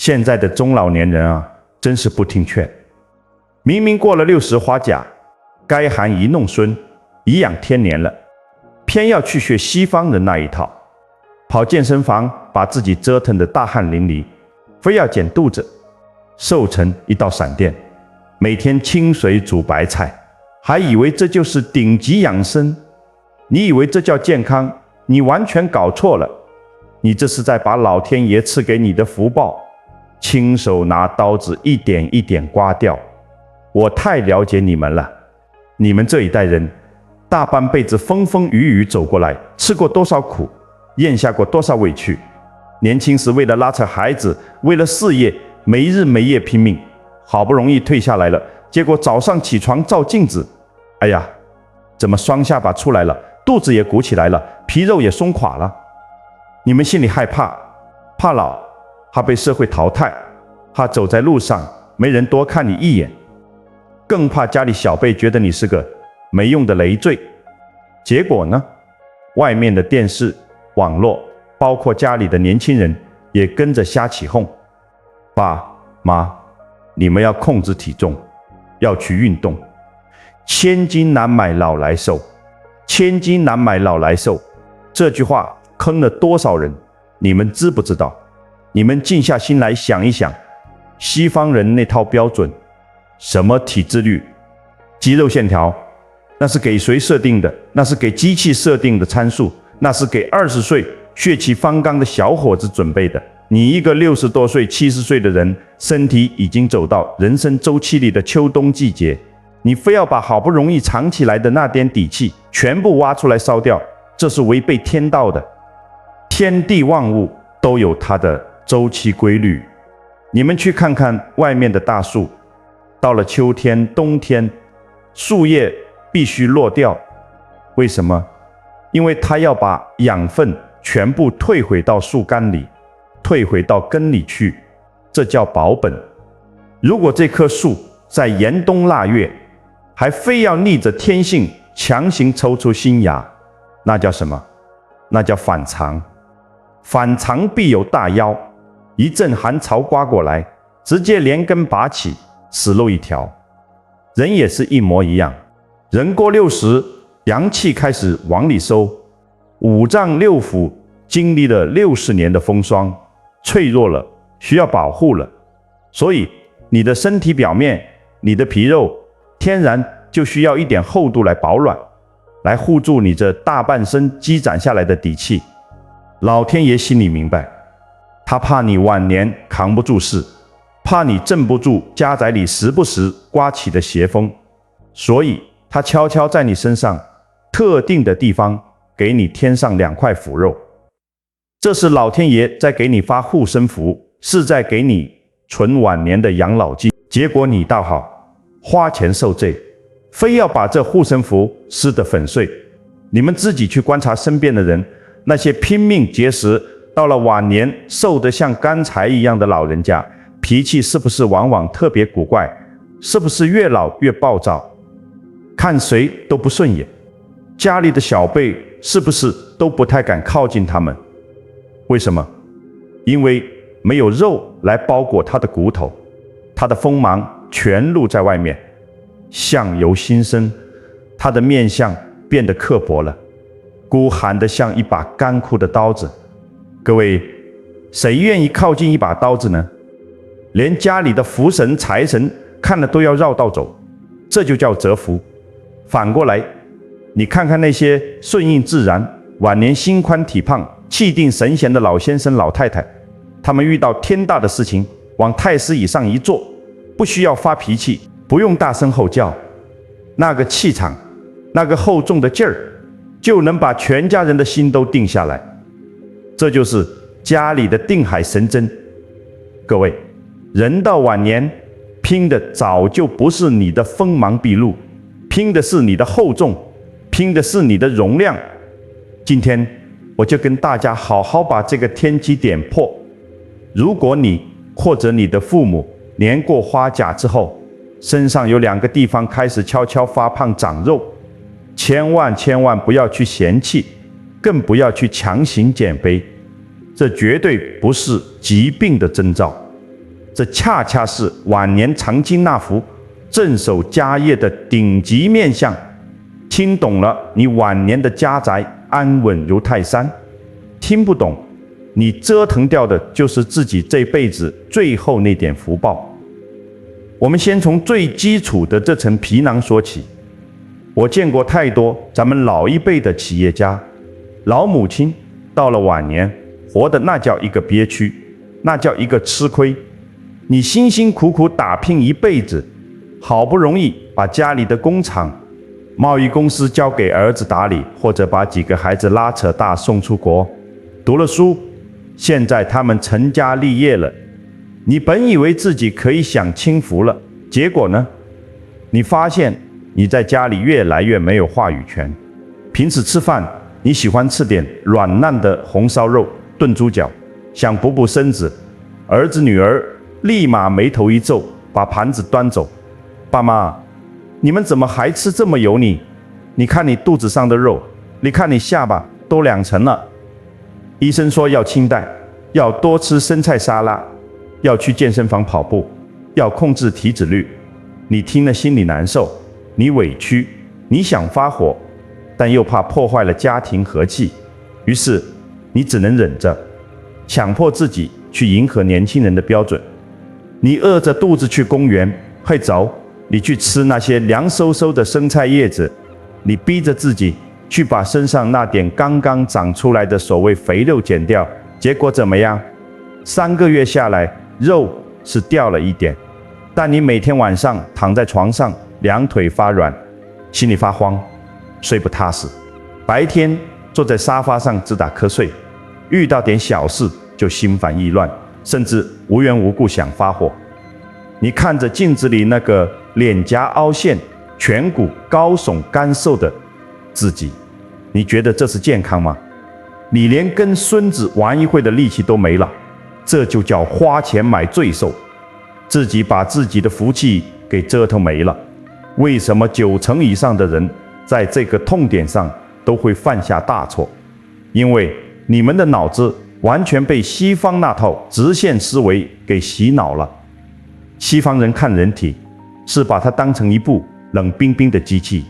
现在的中老年人啊，真是不听劝。明明过了60花甲，该含饴弄孙，颐养天年了，偏要去学西方人那一套，跑健身房把自己折腾得大汗淋漓，非要减肚子，瘦成一道闪电，每天清水煮白菜，还以为这就是顶级养生。你以为这叫健康，你完全搞错了。你这是在把老天爷赐给你的福报亲手拿刀子一点一点刮掉。我太了解你们了，你们这一代人大半辈子风风雨雨走过来，吃过多少苦，咽下过多少委屈。年轻时为了拉扯孩子，为了事业，没日没夜拼命，好不容易退下来了，结果早上起床照镜子，哎呀，怎么双下巴出来了，肚子也鼓起来了，皮肉也松垮了。你们心里害怕，怕老，怕被社会淘汰，怕走在路上没人多看你一眼，更怕家里小辈觉得你是个没用的累赘。结果呢，外面的电视、网络，包括家里的年轻人也跟着瞎起哄。爸妈，你们要控制体重，要去运动。千金难买老来瘦，千金难买老来瘦，这句话坑了多少人，你们知不知道？你们静下心来想一想，西方人那套标准，什么体脂率、肌肉线条，那是给谁设定的？那是给机器设定的参数，那是给20岁血气方刚的小伙子准备的。你一个60多岁、70岁的人，身体已经走到人生周期里的秋冬季节，你非要把好不容易藏起来的那点底气全部挖出来烧掉，这是违背天道的。天地万物都有它的周期规律，你们去看看外面的大树，到了秋天、冬天，树叶必须落掉。为什么？因为它要把养分全部退回到树干里，退回到根里去，这叫保本。如果这棵树在严冬腊月还非要逆着天性强行抽出新芽，那叫什么？那叫反常。反常必有大妖，一阵寒潮刮过来，直接连根拔起，死路一条。人也是一模一样，人过60，阳气开始往里收，五脏六腑经历了60年的风霜，脆弱了，需要保护了。所以你的身体表面，你的皮肉天然就需要一点厚度来保暖，来护住你这大半生积攒下来的底气。老天爷心里明白，他怕你晚年扛不住事，怕你镇不住家宅里时不时刮起的邪风，所以他悄悄在你身上特定的地方给你添上2块腐肉。这是老天爷在给你发护身符，是在给你存晚年的养老金。结果你倒好，花钱受罪，非要把这护身符撕得粉碎。你们自己去观察身边的人，那些拼命节食到了晚年瘦得像干柴一样的老人家，脾气是不是往往特别古怪？是不是越老越暴躁？看谁都不顺眼。家里的小辈是不是都不太敢靠近他们？为什么？因为没有肉来包裹他的骨头，他的锋芒全露在外面，相由心生，他的面相变得刻薄了，孤寒得像一把干枯的刀子。各位，谁愿意靠近一把刀子呢？连家里的福神财神看了都要绕道走，这就叫折福。反过来，你看看那些顺应自然、晚年心宽体胖、气定神闲的老先生老太太，他们遇到天大的事情，往太师椅上一坐，不需要发脾气，不用大声吼叫，那个气场，那个厚重的劲儿，就能把全家人的心都定下来。这就是家里的定海神针。各位，人到晚年，拼的早就不是你的锋芒毕露，拼的是你的厚重，拼的是你的容量。今天我就跟大家好好把这个天机点破。如果你或者你的父母年过花甲之后，身上有2个地方开始悄悄发胖长肉，千万不要去嫌弃，更不要去强行减肥，这绝对不是疾病的征兆，这恰恰是晚年长津那幅镇守家业的顶级面相。听懂了，你晚年的家宅安稳如泰山；听不懂，你折腾掉的就是自己这辈子最后那点福报。我们先从最基础的这层皮囊说起。我见过太多咱们老一辈的企业家，老母亲到了晚年，活的那叫一个憋屈，那叫一个吃亏。你辛辛苦苦打拼一辈子，好不容易把家里的工厂、贸易公司交给儿子打理，或者把几个孩子拉扯大送出国，读了书，现在他们成家立业了。你本以为自己可以享清福了，结果呢？你发现你在家里越来越没有话语权。平时吃饭，你喜欢吃点软烂的红烧肉、炖猪脚，想补补身子，儿子女儿立马眉头一皱，把盘子端走。爸妈，你们怎么还吃这么油腻？你看你肚子上的肉，你看你下巴都2层了。医生说要清淡，要多吃生菜沙拉，要去健身房跑步，要控制体脂率。你听了心里难受，你委屈，你想发火，但又怕破坏了家庭和气，于是你只能忍着，强迫自己去迎合年轻人的标准。你饿着肚子去公园，嘿走，你去吃那些凉飕飕的生菜叶子，你逼着自己去把身上那点刚刚长出来的所谓肥肉减掉，结果怎么样？3个月下来，肉是掉了一点，但你每天晚上躺在床上，两腿发软，心里发慌，睡不踏实，白天坐在沙发上只打瞌睡，遇到点小事就心烦意乱，甚至无缘无故想发火。你看着镜子里那个脸颊凹陷、颧骨高耸干瘦的自己，你觉得这是健康吗？你连跟孙子玩一会的力气都没了，这就叫花钱买罪受，自己把自己的福气给折腾没了。为什么90%以上的人在这个痛点上都会犯下大错？因为你们的脑子完全被西方那套直线思维给洗脑了。西方人看人体是把它当成一部冷冰冰的机器，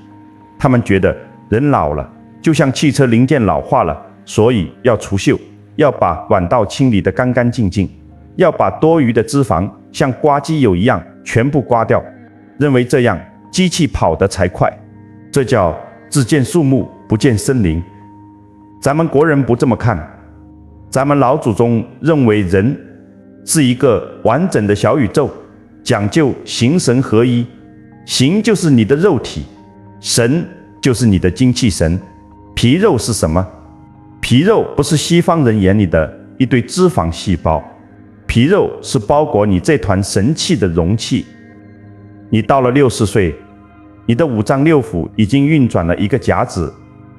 他们觉得人老了就像汽车零件老化了，所以要除锈，要把管道清理得干干净净，要把多余的脂肪像刮机油一样全部刮掉，认为这样机器跑得才快。这叫只见树木不见森林。咱们国人不这么看，咱们老祖宗认为人是一个完整的小宇宙，讲究形神合一，形就是你的肉体，神就是你的精气神。皮肉是什么？皮肉不是西方人眼里的一堆脂肪细胞，皮肉是包裹你这团神气的容器。你到了60岁，你的五脏六腑已经运转了一个甲子，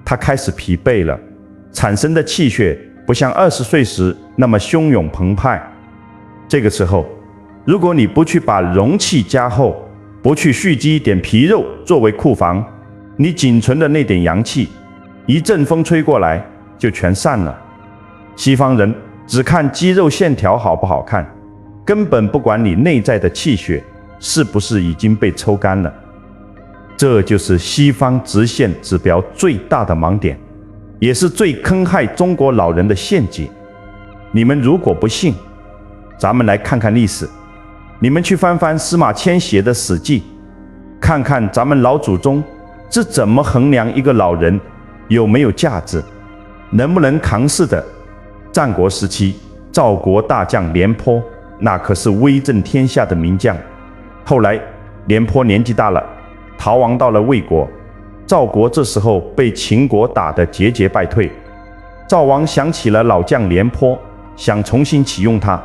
它开始疲惫了，产生的气血不像20岁时那么汹涌澎湃。这个时候，如果你不去把容器加厚，不去蓄积一点皮肉作为库房，你仅存的那点阳气，一阵风吹过来就全散了。西方人只看肌肉线条好不好看，根本不管你内在的气血是不是已经被抽干了。这就是西方直线指标最大的盲点，也是最坑害中国老人的陷阱。你们如果不信，咱们来看看历史。你们去翻翻司马迁写的《史记》，看看咱们老祖宗是怎么衡量一个老人有没有价值，能不能扛事的。战国时期，赵国大将廉颇，那可是威震天下的名将。后来廉颇年纪大了，逃亡到了魏国。赵国这时候被秦国打得节节败退。赵王想起了老将廉颇，想重新启用他，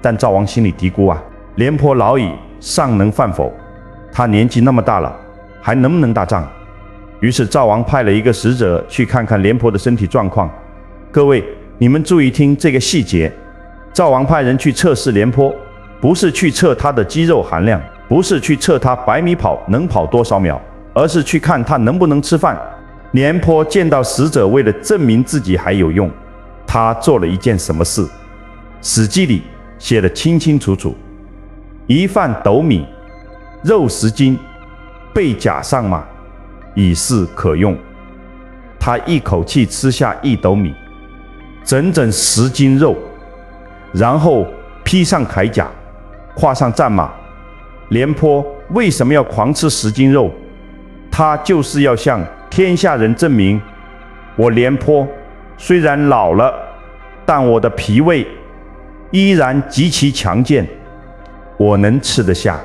但赵王心里嘀咕啊，廉颇老矣，尚能饭否？他年纪那么大了，还能不能打仗？于是赵王派了一个使者去看看廉颇的身体状况。各位，你们注意听这个细节，赵王派人去测试廉颇，不是去测他的肌肉含量，不是去测他100米跑能跑多少秒，而是去看他能不能吃饭。廉颇见到使者，为了证明自己还有用，他做了一件什么事？《史记》里写得清清楚楚，一饭斗米，肉10斤，备甲上马，以示可用。他一口气吃下1斗米，整整10斤肉，然后披上铠甲，跨上战马。廉颇为什么要狂吃10斤肉？他就是要向天下人证明，我廉颇虽然老了，但我的脾胃依然极其强健，我能吃得下，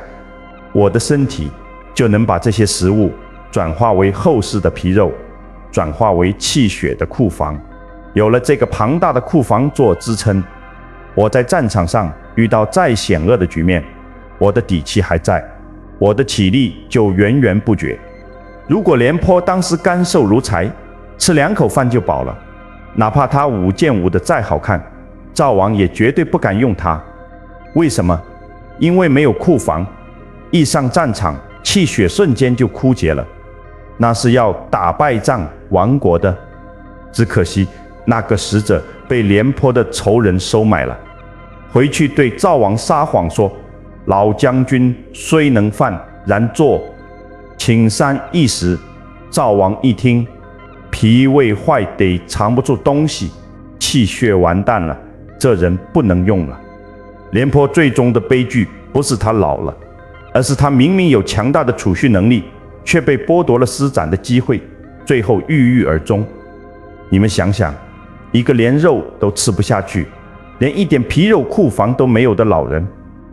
我的身体就能把这些食物转化为厚实的皮肉，转化为气血的库房。有了这个庞大的库房做支撑，我在战场上遇到再险恶的局面，我的底气还在，我的体力就源源不绝。如果廉颇当时干瘦如柴，吃2口饭就饱了，哪怕他舞剑舞得再好看，赵王也绝对不敢用他。为什么？因为没有库房，一上战场，气血瞬间就枯竭了，那是要打败仗亡国的。只可惜那个使者被廉颇的仇人收买了，回去对赵王撒谎说，老将军虽能饭，然坐请山一时。赵王一听，脾胃坏得藏不住东西，气血完蛋了，这人不能用了。廉颇最终的悲剧不是他老了，而是他明明有强大的储蓄能力，却被剥夺了施展的机会，最后郁郁而终。你们想想，一个连肉都吃不下去，连一点皮肉库房都没有的老人，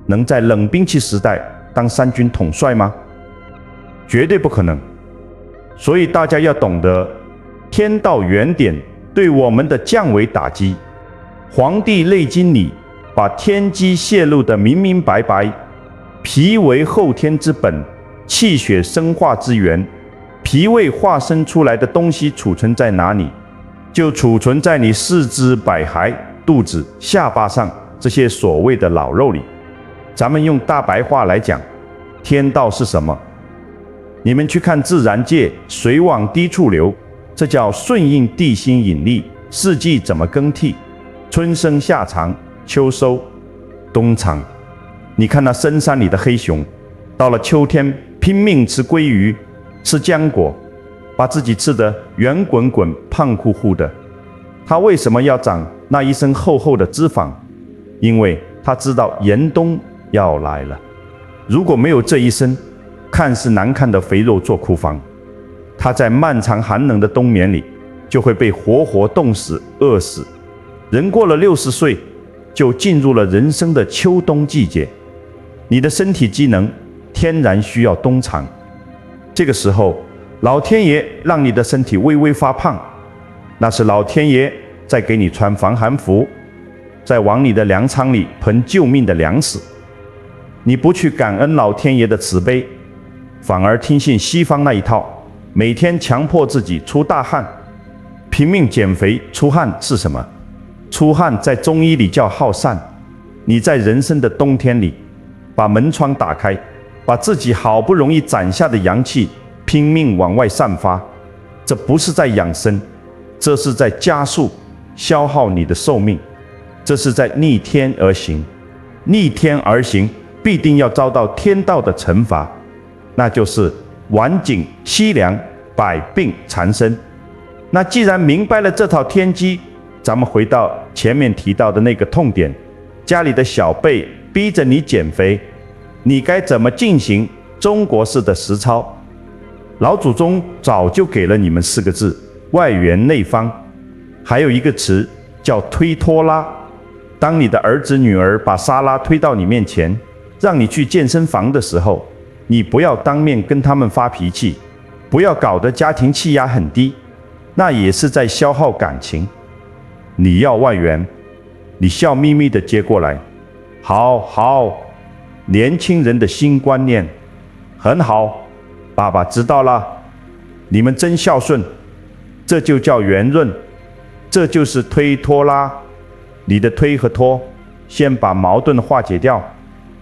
能在冷兵器时代当3军统帅吗？绝对不可能。所以大家要懂得，天道原典对我们的降维打击，《黄帝内经》里把天机泄露得明明白白。脾为后天之本，气血生化之源，脾胃化生出来的东西储存在哪里？就储存在你四肢百骸、肚子、下巴上这些所谓的老肉里。咱们用大白话来讲，天道是什么？你们去看自然界，水往低处流，这叫顺应地心引力。四季怎么更替？春生夏长，秋收冬藏。你看那深山里的黑熊，到了秋天拼命吃鲑鱼，吃浆果，把自己吃得圆滚滚、胖乎乎的。它为什么要长那一身厚厚的脂肪？因为它知道严冬要来了。如果没有这一身看似难看的肥肉做库房，它在漫长寒冷的冬眠里就会被活活冻死、饿死。人过了60岁，就进入了人生的秋冬季节。你的身体机能天然需要冬藏，这个时候老天爷让你的身体微微发胖，那是老天爷在给你穿防寒服，在往你的粮仓里盆救命的粮食。你不去感恩老天爷的慈悲，反而听信西方那一套，每天强迫自己出大汗，拼命减肥。出汗是什么？出汗在中医里叫耗散。你在人生的冬天里，把门窗打开，把自己好不容易攒下的阳气拼命往外散发，这不是在养生，这是在加速消耗你的寿命，这是在逆天而行。逆天而行必定要遭到天道的惩罚，那就是晚景凄凉，百病缠身。那既然明白了这套天机，咱们回到前面提到的那个痛点，家里的小辈逼着你减肥，你该怎么进行中国式的实操？老祖宗早就给了你们4个字：外圆内方。还有一个词叫推拖拉。当你的儿子女儿把沙拉推到你面前，让你去健身房的时候，你不要当面跟他们发脾气，不要搞得家庭气压很低，那也是在消耗感情。你要外圆，你笑眯眯地接过来，好好，年轻人的新观念，很好，爸爸知道了，你们真孝顺，这就叫圆润，这就是推拖拉。你的推和拖，先把矛盾化解掉，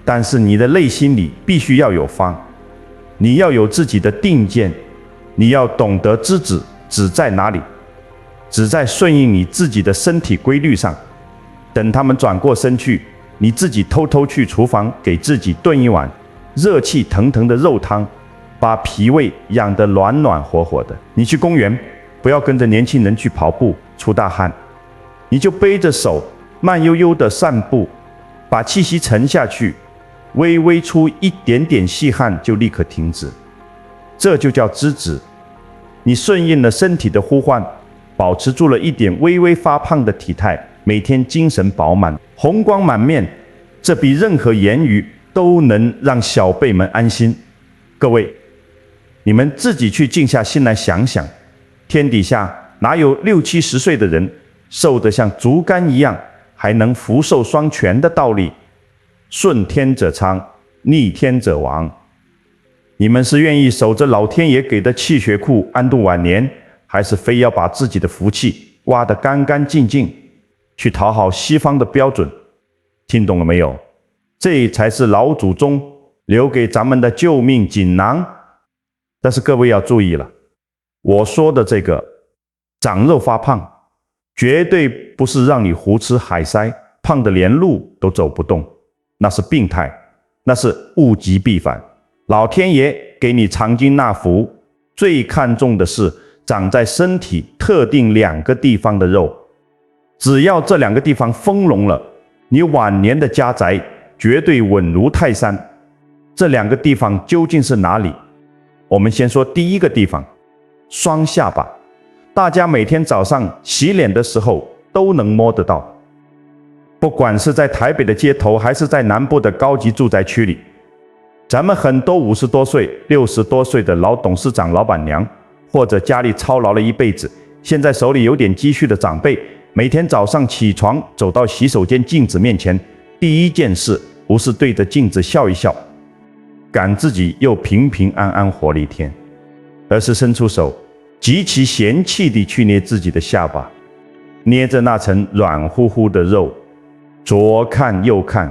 但是你的内心里必须要有方，你要有自己的定见，你要懂得知止，止在哪里？只在顺应你自己的身体规律上。等他们转过身去，你自己偷偷去厨房给自己炖一碗热气腾腾的肉汤，把脾胃养得暖暖和和的。你去公园，不要跟着年轻人去跑步出大汗，你就背着手慢悠悠地散步，把气息沉下去，微微出一点点细汗就立刻停止，这就叫知止。你顺应了身体的呼唤，保持住了一点微微发胖的体态，每天精神饱满，红光满面，这比任何言语都能让小辈们安心。各位，你们自己去静下心来想想，天底下哪有60、70岁的人瘦得像竹竿一样，还能福寿双全的道理？顺天者昌，逆天者亡。你们是愿意守着老天爷给的气血库安度晚年，还是非要把自己的福气挖得干干净净，去讨好西方的标准？听懂了没有？这才是老祖宗留给咱们的救命锦囊。但是各位要注意了，我说的这个长肉发胖，绝对不是让你胡吃海塞，胖得连路都走不动，那是病态，那是物极必反。老天爷给你长津纳福，最看重的是长在身体特定2个地方的肉，只要这2个地方丰隆了，你晚年的家宅绝对稳如泰山。这2个地方究竟是哪里？我们先说第一个地方，双下巴。大家每天早上洗脸的时候都能摸得到，不管是在台北的街头，还是在南部的高级住宅区里，咱们很多50多岁、60多岁的老董事长、老板娘，或者家里操劳了一辈子，现在手里有点积蓄的长辈，每天早上起床走到洗手间镜子面前，第一件事不是对着镜子笑一笑，赶自己又平平安安活了一天，而是伸出手，极其嫌弃地去捏自己的下巴，捏着那层软乎乎的肉，左看右看，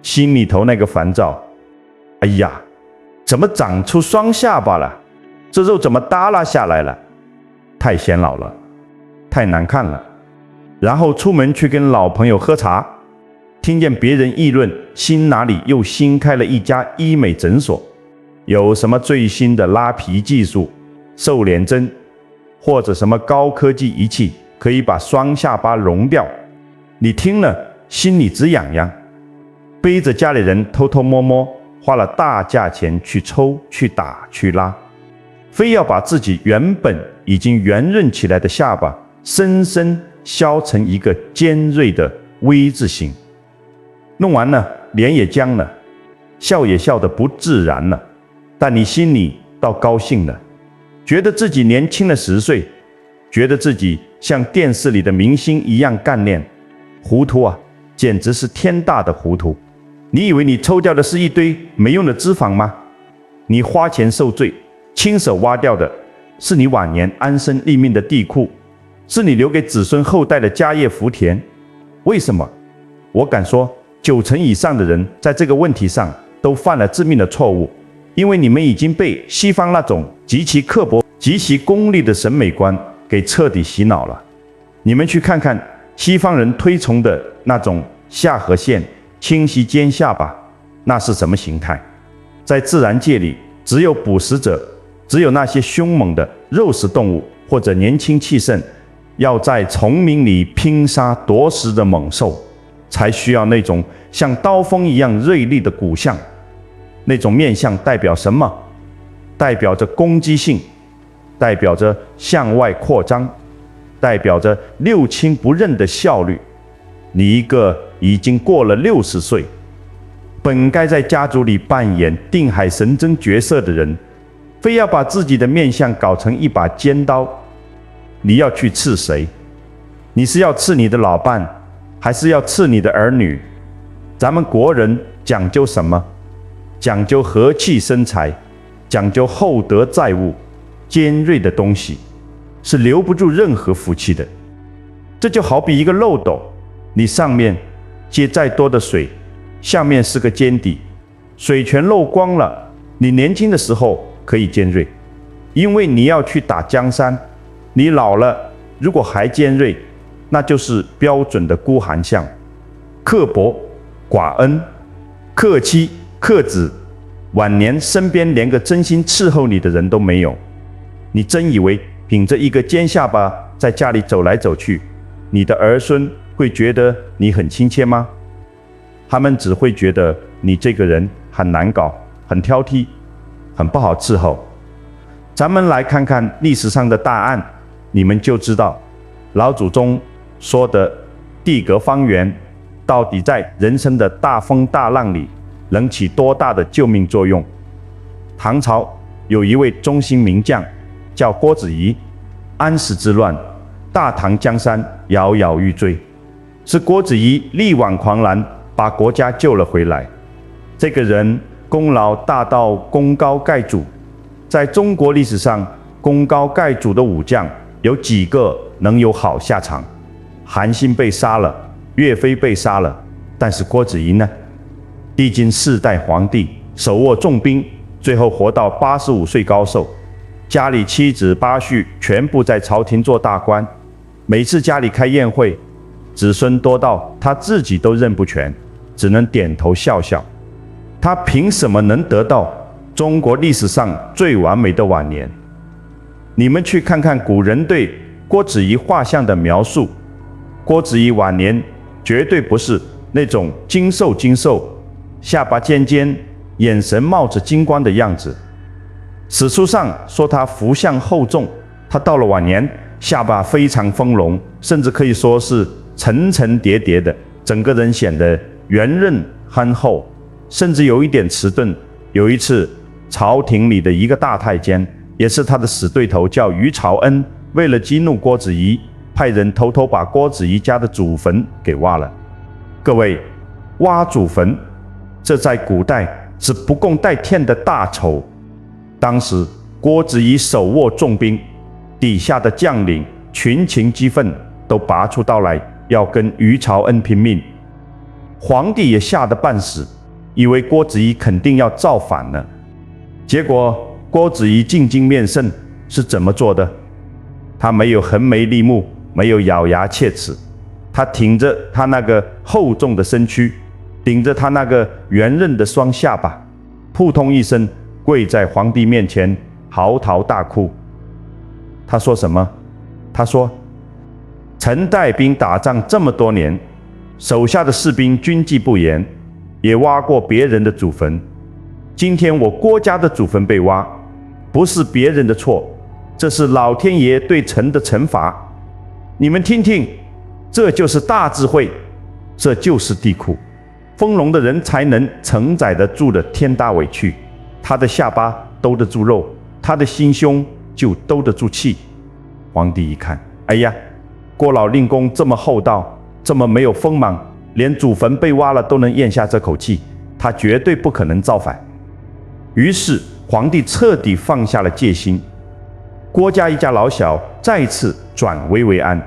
心里头那个烦躁。哎呀，怎么长出双下巴了？这肉怎么耷拉下来了？太显老了，太难看了。然后出门去跟老朋友喝茶，听见别人议论新哪里又新开了一家医美诊所，有什么最新的拉皮技术、瘦脸针，或者什么高科技仪器可以把双下巴融掉，你听了心里直痒痒，背着家里人偷偷摸摸花了大价钱去抽、去打、去拉，非要把自己原本已经圆润起来的下巴深深削成一个尖锐的 V 字形。弄完了，脸也僵了，笑也笑得不自然了，但你心里倒高兴了，觉得自己年轻了10岁，觉得自己像电视里的明星一样干练。糊涂啊，简直是天大的糊涂。你以为你抽掉的是一堆没用的脂肪吗？你花钱受罪，亲手挖掉的是你晚年安身立命的地库，是你留给子孙后代的家业福田。为什么？我敢说90%以上的人在这个问题上都犯了致命的错误，因为你们已经被西方那种极其刻薄、极其功利的审美观给彻底洗脑了。你们去看看西方人推崇的那种下颌线、清晰尖下巴，那是什么形态？在自然界里，只有捕食者，只有那些凶猛的肉食动物或者年轻气盛，要在丛林里拼杀夺食的猛兽，才需要那种像刀锋一样锐利的骨相。那种面相代表什么？代表着攻击性，代表着向外扩张，代表着六亲不认的效率。你一个已经过了60岁，本该在家族里扮演定海神针角色的人，非要把自己的面相搞成一把尖刀。你要去刺谁？你是要刺你的老伴，还是要刺你的儿女？咱们国人讲究什么？讲究和气生财，讲究厚德载物。尖锐的东西是留不住任何福气的。这就好比一个漏斗，你上面接再多的水，下面是个尖底，水全漏光了，你年轻的时候可以尖锐，因为你要去打江山。你老了，如果还尖锐，那就是标准的孤寒相，刻薄、寡恩、克妻、克子，晚年身边连个真心伺候你的人都没有。你真以为凭着一个尖下巴在家里走来走去，你的儿孙会觉得你很亲切吗？他们只会觉得你这个人很难搞，很挑剔，很不好伺候。咱们来看看历史上的大案，你们就知道老祖宗说的地阁方圆到底在人生的大风大浪里能起多大的救命作用。唐朝有一位忠心名将叫郭子仪，安史之乱，大唐江山摇摇欲坠，是郭子仪力挽狂澜，把国家救了回来。这个人功劳大到功高盖主，在中国历史上，功高盖主的武将有几个能有好下场？韩信被杀了，岳飞被杀了，但是郭子仪呢？历经4代皇帝，手握重兵，最后活到85岁高寿，家里妻子八婿全部在朝廷做大官，每次家里开宴会，子孙多到他自己都认不全，只能点头笑笑。他凭什么能得到中国历史上最完美的晚年？你们去看看古人对郭子仪画像的描述，郭子仪晚年绝对不是那种精瘦，下巴尖尖，眼神冒着金光的样子。史书上说他福相厚重，他到了晚年，下巴非常丰隆，甚至可以说是层层叠叠的，整个人显得圆润憨厚，甚至有一点迟钝。有一次，朝廷里的一个大太监，也是他的死对头，叫于朝恩，为了激怒郭子仪，派人偷偷把郭子仪家的祖坟给挖了。各位，挖祖坟，这在古代是不共戴天的大仇。当时郭子仪手握重兵，底下的将领群情激愤，都拔出刀来要跟于朝恩拼命。皇帝也吓得半死，以为郭子仪肯定要造反了。结果郭子仪进京面圣是怎么做的？他没有横眉立目，没有咬牙切齿，他挺着他那个厚重的身躯，顶着他那个圆润的双下巴，扑通一声跪在皇帝面前，嚎啕大哭。他说什么？他说：臣带兵打仗这么多年，手下的士兵军纪不严，也挖过别人的祖坟。今天我郭家的祖坟被挖，不是别人的错，这是老天爷对臣的惩罚。你们听听，这就是大智慧，这就是地库。丰隆的人才能承载得住的天大委屈，他的下巴兜得住肉，他的心胸就兜得住气。皇帝一看，哎呀，郭老令公这么厚道，这么没有锋芒，连祖坟被挖了都能咽下这口气，他绝对不可能造反。于是皇帝彻底放下了戒心，郭家一家老小再次转危为安。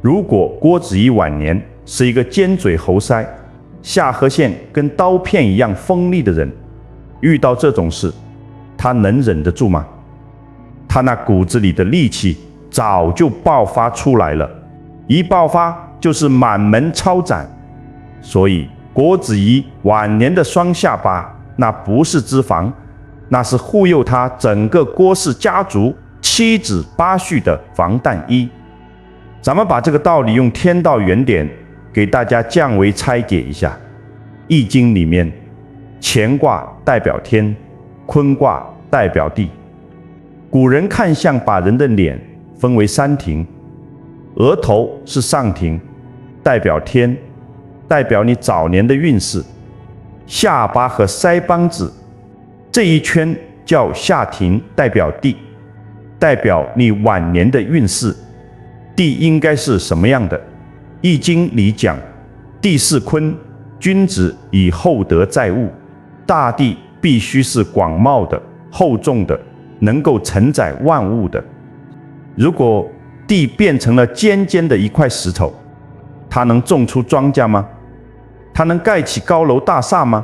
如果郭子仪晚年是一个尖嘴猴腮、下颌线跟刀片一样锋利的人，遇到这种事，他能忍得住吗？他那骨子里的戾气早就爆发出来了，一爆发就是满门抄斩。所以郭子仪晚年的双下巴，那不是脂肪，那是护佑他整个郭氏家族妻子八婿的防弹衣。咱们把这个道理用天道原典给大家降维拆解一下。易经里面，乾卦代表天，坤卦代表地。古人看相把人的脸分为3庭，额头是上庭，代表天，代表你早年的运势；下巴和腮帮子这一圈叫下庭，代表地，代表你晚年的运势。地应该是什么样的？易经里讲，地是坤，君子以厚德载物，大地必须是广袤的、厚重的，能够承载万物的。如果地变成了尖尖的一块石头，它能种出庄稼吗？它能盖起高楼大厦吗？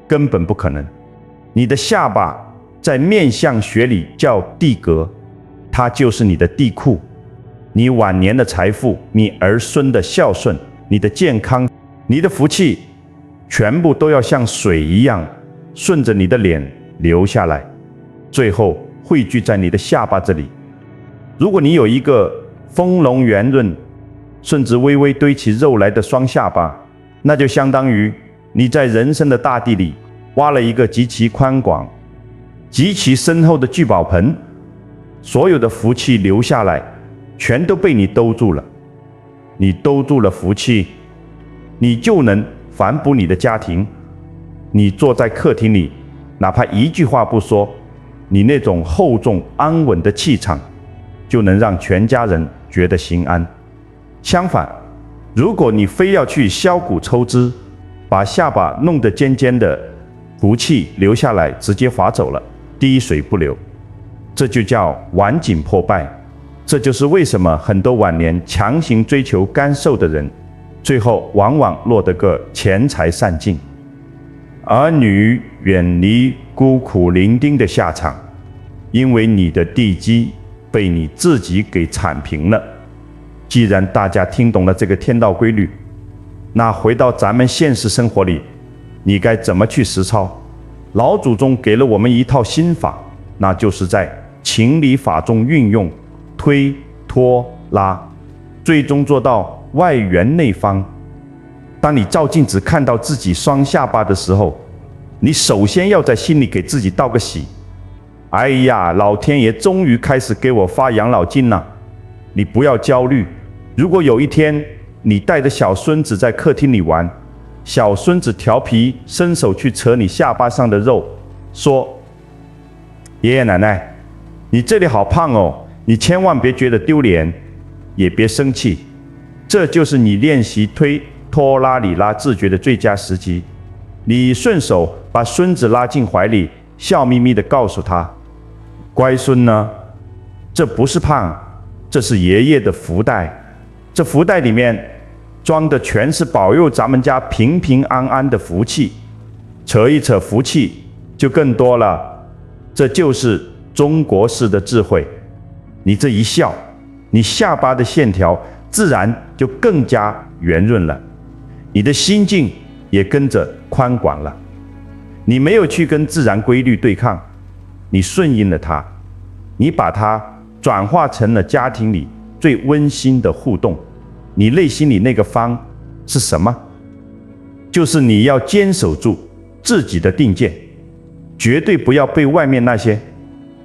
根本不可能。你的下巴在面相学里叫地格，它就是你的地库。你晚年的财富，你儿孙的孝顺，你的健康，你的福气，全部都要像水一样顺着你的脸流下来，最后汇聚在你的下巴这里。如果你有一个丰隆圆润，甚至微微堆起肉来的双下巴，那就相当于你在人生的大地里挖了一个极其宽广、极其深厚的聚宝盆，所有的福气流下来，全都被你兜住了。你兜住了福气，你就能反哺你的家庭。你坐在客厅里，哪怕一句话不说，你那种厚重安稳的气场，就能让全家人觉得心安。相反，如果你非要去削骨抽脂，把下巴弄得尖尖的，福气流下来直接划走了，滴水不流，这就叫晚景破败。这就是为什么很多晚年强行追求干瘦的人，最后往往落得个钱财散尽，儿女远离孤苦伶仃的下场。因为你的地基被你自己给铲平了。既然大家听懂了这个天道规律，那回到咱们现实生活里，你该怎么去实操？老祖宗给了我们一套心法，那就是在情理法中运用推拖拉，最终做到外圆内方。当你照镜子看到自己双下巴的时候，你首先要在心里给自己道个喜，哎呀，老天爷终于开始给我发养老金了。你不要焦虑，如果有一天你带着小孙子在客厅里玩，小孙子调皮伸手去扯你下巴上的肉，说：爷爷奶奶，你这里好胖哦，你千万别觉得丢脸，也别生气，这就是你练习推拖拉里拉自觉的最佳时机。你顺手把孙子拉进怀里，笑眯眯地告诉他：乖孙呢，这不是胖，这是爷爷的福袋，这福袋里面装的全是保佑咱们家平平安安的福气，扯一扯福气就更多了。这就是中国式的智慧。你这一笑，你下巴的线条自然就更加圆润了，你的心境也跟着宽广了。你没有去跟自然规律对抗，你顺应了它，你把它转化成了家庭里最温馨的互动。你内心里那个方是什么？就是你要坚守住自己的定见，绝对不要被外面那些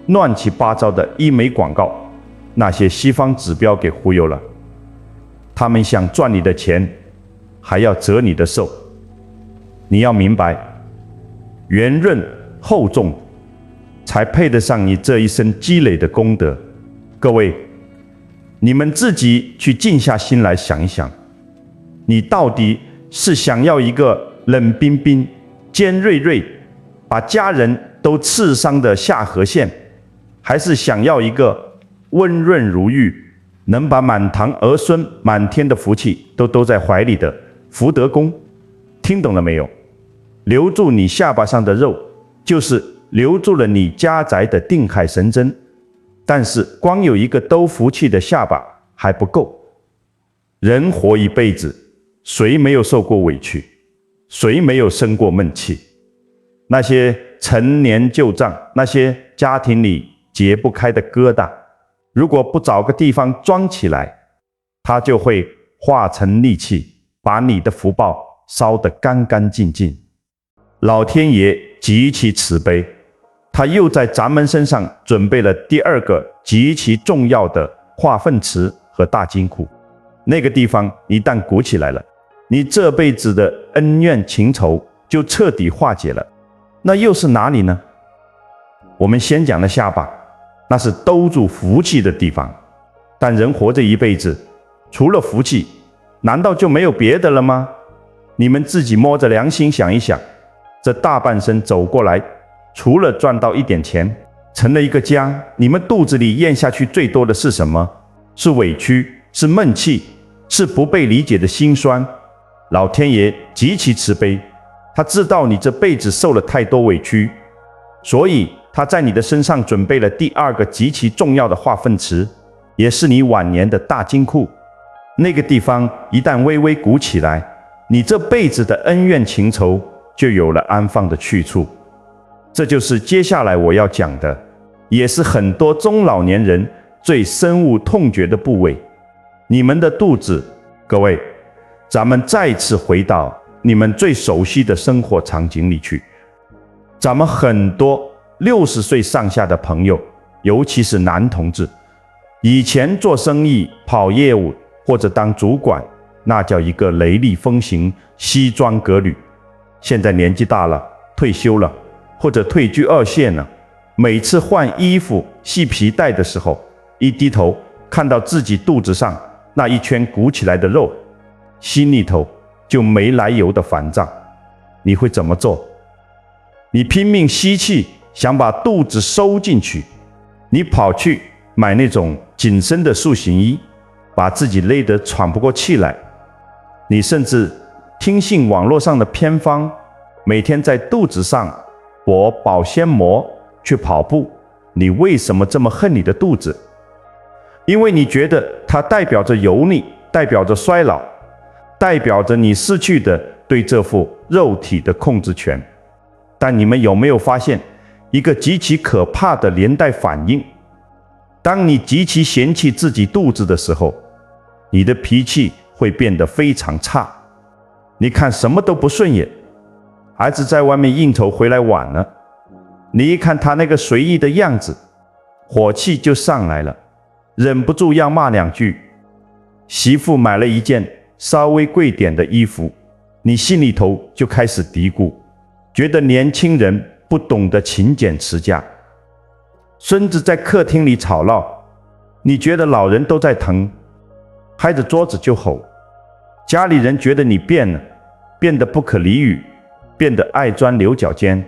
乱七八糟的医美广告、那些西方指标给忽悠了。他们想赚你的钱，还要折你的寿。你要明白，圆润厚重才配得上你这一生积累的功德。各位，你们自己去静下心来想一想，你到底是想要一个冷冰冰、尖锐锐，把家人都刺伤的下颌线，还是想要一个温润如玉，能把满堂儿孙满天的福气都兜在怀里的福德宫？听懂了没有？留住你下巴上的肉，就是留住了你家宅的定海神针。但是光有一个兜福气的下巴还不够。人活一辈子，谁没有受过委屈？谁没有生过闷气？那些陈年旧账，那些家庭里解不开的疙瘩，如果不找个地方装起来，它就会化成戾气，把你的福报烧得干干净净。老天爷极其慈悲，他又在咱们身上准备了第二个极其重要的化粪池和大金库。那个地方一旦鼓起来了，你这辈子的恩怨情仇就彻底化解了。那又是哪里呢？我们先讲的下巴，那是兜住福气的地方。但人活着一辈子，除了福气，难道就没有别的了吗？你们自己摸着良心想一想，这大半生走过来，除了赚到一点钱，成了一个家，你们肚子里咽下去最多的是什么？是委屈，是闷气，是不被理解的心酸。老天爷极其慈悲，他知道你这辈子受了太多委屈，所以他在你的身上准备了第二个极其重要的化粪池，也是你晚年的大金库。那个地方一旦微微鼓起来，你这辈子的恩怨情仇就有了安放的去处。这就是接下来我要讲的，也是很多中老年人最深恶痛绝的部位，你们的肚子。各位，咱们再次回到你们最熟悉的生活场景里去。咱们很多60岁上下的朋友，尤其是男同志，以前做生意、跑业务或者当主管，那叫一个雷厉风行、西装革履。现在年纪大了，退休了，或者退居二线了，每次换衣服、系皮带的时候，一低头看到自己肚子上那一圈鼓起来的肉，心里头就没来由的烦躁。你会怎么做？你拼命吸气，想把肚子收进去，你跑去买那种紧身的塑形衣，把自己累得喘不过气来。你甚至听信网络上的偏方，每天在肚子上裹保鲜膜去跑步。你为什么这么恨你的肚子？因为你觉得它代表着油腻，代表着衰老，代表着你失去的对这副肉体的控制权。但你们有没有发现一个极其可怕的连带反应？当你极其嫌弃自己肚子的时候，你的脾气会变得非常差，你看什么都不顺眼。孩子在外面应酬回来晚了，你一看他那个随意的样子，火气就上来了，忍不住要骂两句。媳妇买了一件稍微贵点的衣服，你心里头就开始嘀咕，觉得年轻人不懂得勤俭持家。孙子在客厅里吵闹，你觉得老人都在疼，拍着桌子就吼。家里人觉得你变了，变得不可理喻，变得爱钻牛角尖，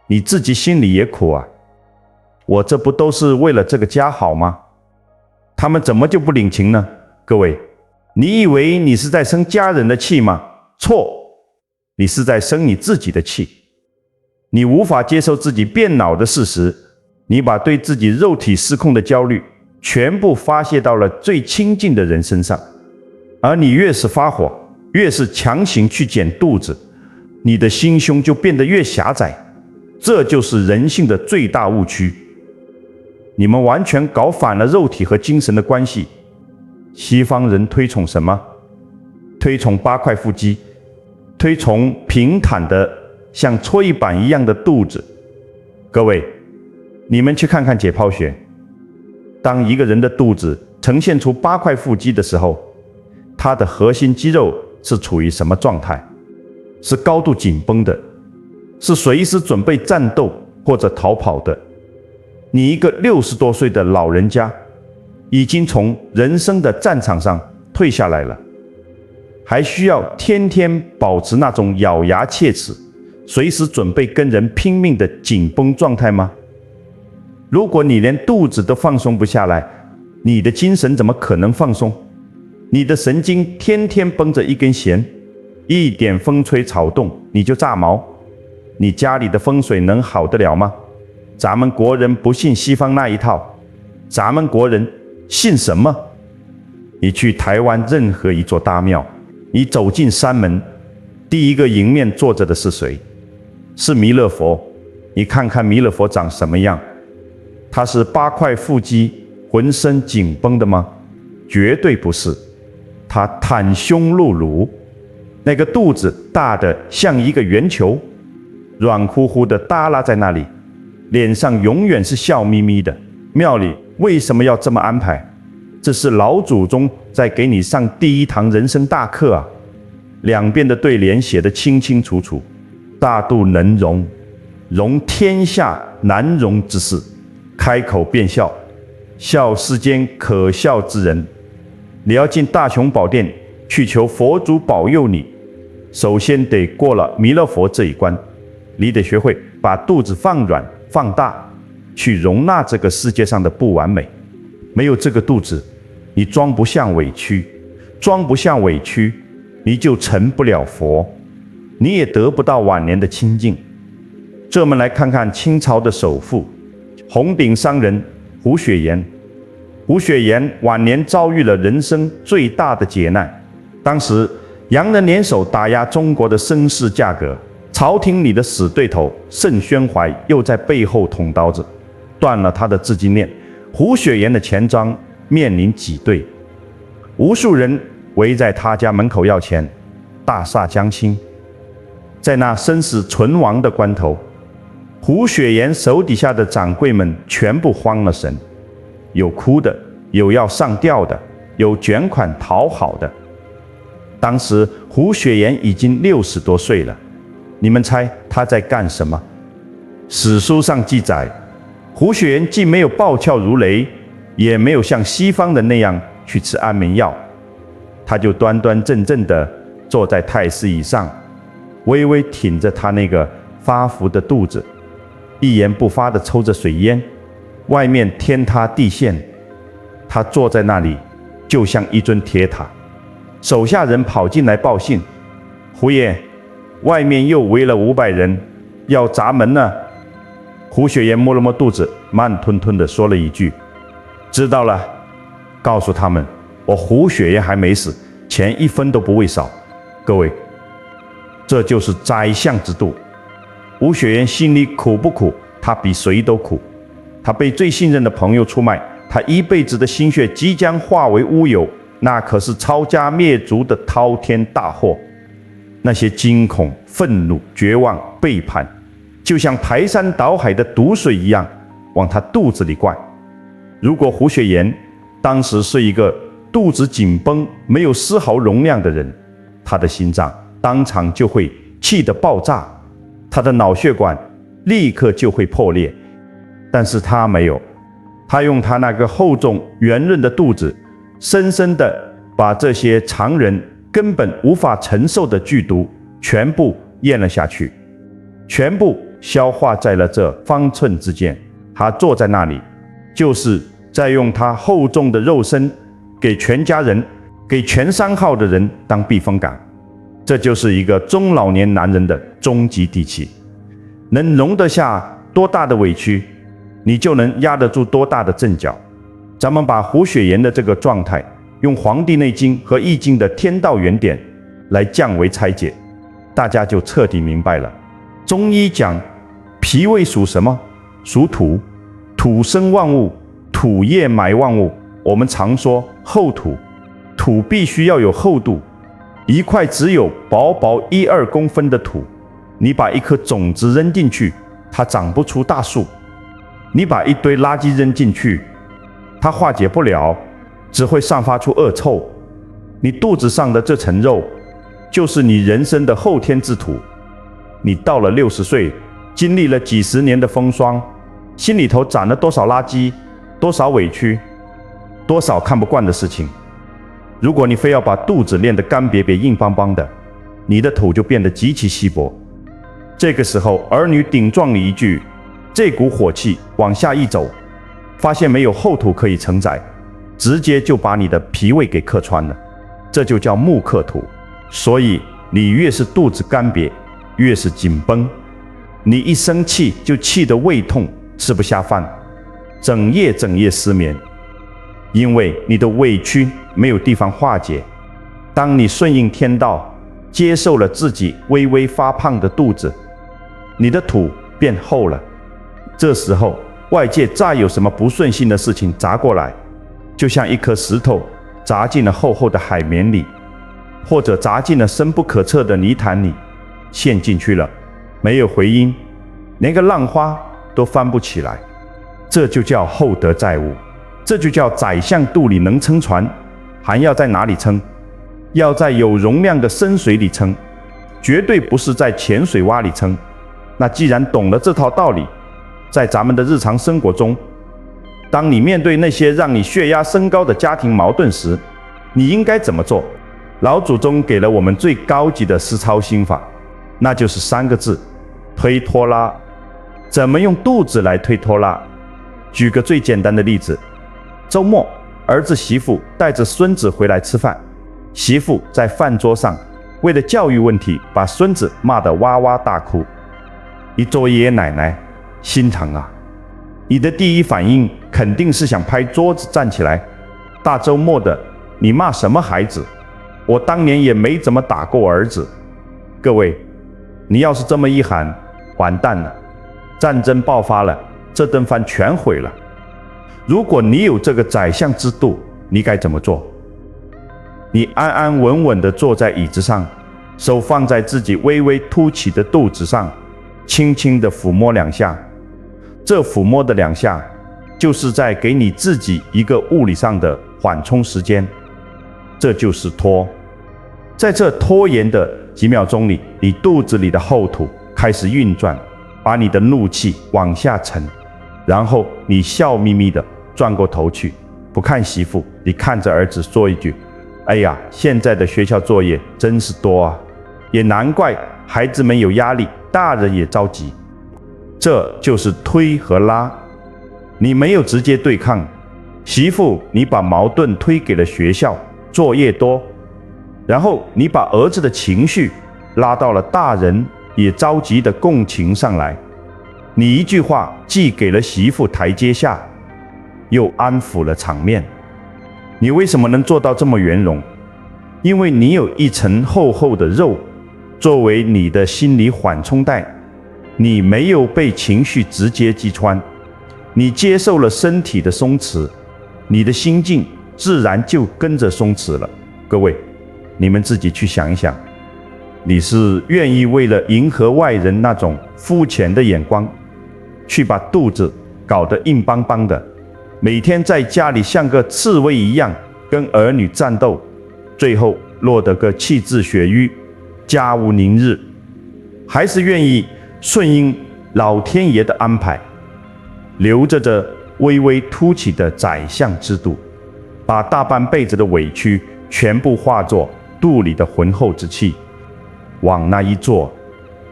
你自己心里也苦啊。我这不都是为了这个家好吗？他们怎么就不领情呢？各位，你以为你是在生家人的气吗？错，你是在生你自己的气。你无法接受自己变老的事实，你把对自己肉体失控的焦虑全部发泄到了最亲近的人身上，而你越是发火，越是强行去减肚子，你的心胸就变得越狭窄。这就是人性的最大误区。你们完全搞反了肉体和精神的关系。西方人推崇什么？推崇8块腹肌，推崇平坦的像搓衣板一样的肚子。各位，你们去看看解剖学，当一个人的肚子呈现出8块腹肌的时候，他的核心肌肉是处于什么状态？是高度紧绷的，是随时准备战斗或者逃跑的。你一个60多岁的老人家，已经从人生的战场上退下来了，还需要天天保持那种咬牙切齿，随时准备跟人拼命的紧绷状态吗？如果你连肚子都放松不下来，你的精神怎么可能放松？你的神经天天绷着一根弦，一点风吹草动你就炸毛。你家里的风水能好得了吗？咱们国人不信西方那一套，咱们国人信什么？你去台湾任何一座大庙，你走进山门，第一个迎面坐着的是谁？是弥勒佛。你看看弥勒佛长什么样？他是8块腹肌，浑身紧绷的吗？绝对不是。他袒胸露乳，那个肚子大得像一个圆球，软乎乎的耷拉在那里，脸上永远是笑眯眯的。庙里为什么要这么安排？这是老祖宗在给你上第一堂人生大课啊！两边的对联写得清清楚楚：大肚能容，容天下难容之事；开口便笑，笑世间可笑之人。你要进大雄宝殿去求佛祖保佑你，首先得过了弥勒佛这一关，你得学会把肚子放软放大，去容纳这个世界上的不完美。没有这个肚子，你装不下委屈，装不下委屈，你就成不了佛，你也得不到晚年的清净。这我们来看看清朝的首富红顶商人胡雪岩。胡雪岩晚年遭遇了人生最大的劫难，当时洋人联手打压中国的绅士价格，朝廷里的死对头盛宣怀又在背后捅刀子，断了他的资金链。胡雪岩的钱庄面临挤兑，无数人围在他家门口要钱，大厦将倾。在那生死存亡的关头，胡雪岩手底下的掌柜们全部慌了神，有哭的，有要上吊的，有卷款讨好的。当时胡雪岩已经60多岁了，你们猜他在干什么？史书上记载，胡雪岩既没有暴跳如雷，也没有像西方人那样去吃安眠药，他就端端正正地坐在太师椅上，微微挺着他那个发福的肚子，一言不发地抽着水烟。外面天塌地陷，他坐在那里就像一尊铁塔。手下人跑进来报信，胡爷，外面又围了500人，要砸门呢。胡雪岩摸了摸肚子，慢吞吞地说了一句：知道了，告诉他们我胡雪岩还没死，钱1分都不会少。各位，这就是宰相之度。胡雪岩心里苦不苦？他比谁都苦。他被最信任的朋友出卖，他一辈子的心血即将化为乌有，那可是抄家灭族的滔天大祸。那些惊恐、愤怒、绝望、背叛，就像排山倒海的毒水一样往他肚子里灌。如果胡雪岩当时是一个肚子紧绷、没有丝毫容量的人，他的心脏当场就会气得爆炸，他的脑血管立刻就会破裂。但是他没有，他用他那个厚重圆润的肚子，深深地把这些常人根本无法承受的剧毒全部咽了下去，全部消化在了这方寸之间。他坐在那里，就是在用他厚重的肉身给全家人、给全商号的人当避风港。这就是一个中老年男人的终极底气。能容得下多大的委屈，你就能压得住多大的阵脚。咱们把胡雪岩的这个状态，用《黄帝内经》和《易经》的天道原典来降维拆解，大家就彻底明白了。中医讲，脾胃属什么？属土，土生万物，土液埋万物。我们常说厚土，土必须要有厚度。一块只有薄薄1-2公分的土，你把一颗种子扔进去，它长不出大树；你把一堆垃圾扔进去，它化解不了，只会散发出恶臭。你肚子上的这层肉，就是你人生的后天之土。你到了60岁，经历了几十年的风霜，心里头攒了多少垃圾，多少委屈，多少看不惯的事情。如果你非要把肚子练得干瘪瘪硬邦邦的，你的土就变得极其稀薄。这个时候，儿女顶撞你一句，这股火气往下一走，发现没有厚土可以承载，直接就把你的脾胃给克穿了，这就叫木克土。所以你越是肚子干瘪，越是紧绷，你一生气就气得胃痛，吃不下饭，整夜失眠，因为你的委屈没有地方化解。当你顺应天道，接受了自己微微发胖的肚子，你的土变厚了。这时候外界再有什么不顺心的事情砸过来，就像一颗石头砸进了厚厚的海绵里，或者砸进了深不可测的泥潭里，陷进去了，没有回音，连个浪花都翻不起来。这就叫厚德载物，这就叫宰相肚里能撑船。还要在哪里撑？要在有容量的深水里撑，绝对不是在浅水洼里撑。那既然懂了这套道理，在咱们的日常生活中，当你面对那些让你血压升高的家庭矛盾时，你应该怎么做？老祖宗给了我们最高级的实操心法，那就是3个字：推拖拉。怎么用肚子来推拖拉？举个最简单的例子，周末儿子媳妇带着孙子回来吃饭，媳妇在饭桌上为了教育问题把孙子骂得哇哇大哭。一做爷爷奶奶心疼啊，你的第一反应肯定是想拍桌子站起来，大周末的你骂什么孩子？我当年也没怎么打过儿子。各位，你要是这么一喊，完蛋了，战争爆发了，这顿饭全毁了。如果你有这个宰相之度，你该怎么做？你安安稳稳地坐在椅子上，手放在自己微微凸起的肚子上，轻轻地抚摸2下。这抚摸的2下，就是在给你自己一个物理上的缓冲时间，这就是拖。在这拖延的几秒钟里，你肚子里的后土开始运转，把你的怒气往下沉，然后你笑眯眯地转过头去，不看媳妇，你看着儿子说一句：哎呀，现在的学校作业真是多啊，也难怪孩子们有压力，大人也着急。这就是推和拉，你没有直接对抗。媳妇，你把矛盾推给了学校，作业多，然后你把儿子的情绪拉到了大人也着急的共情上来。你一句话既给了媳妇台阶下，又安抚了场面。你为什么能做到这么圆融？因为你有一层厚厚的肉作为你的心理缓冲带，你没有被情绪直接击穿，你接受了身体的松弛，你的心境自然就跟着松弛了。各位，你们自己去想一想，你是愿意为了迎合外人那种肤浅的眼光，去把肚子搞得硬邦邦的，每天在家里像个刺猬一样跟儿女战斗，最后落得个气滞血瘀，家无宁日，还是愿意顺应老天爷的安排，留着这微微凸起的宰相之肚，把大半辈子的委屈全部化作肚里的浑厚之气，往那一坐，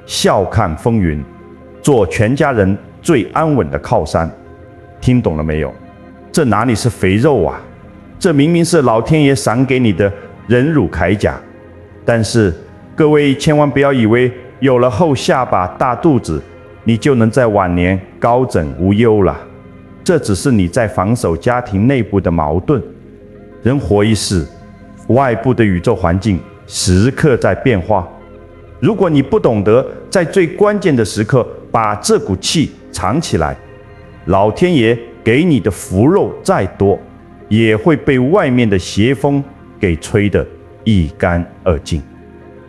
笑看风云，做全家人最安稳的靠山。听懂了没有？这哪里是肥肉啊，这明明是老天爷赏给你的忍辱铠甲。但是各位千万不要以为有了厚下巴大肚子，你就能在晚年高枕无忧了。这只是你在防守家庭内部的矛盾。人活一世，外部的宇宙环境时刻在变化。如果你不懂得在最关键的时刻把这股气藏起来，老天爷给你的福肉再多，也会被外面的邪风给吹得一干二净。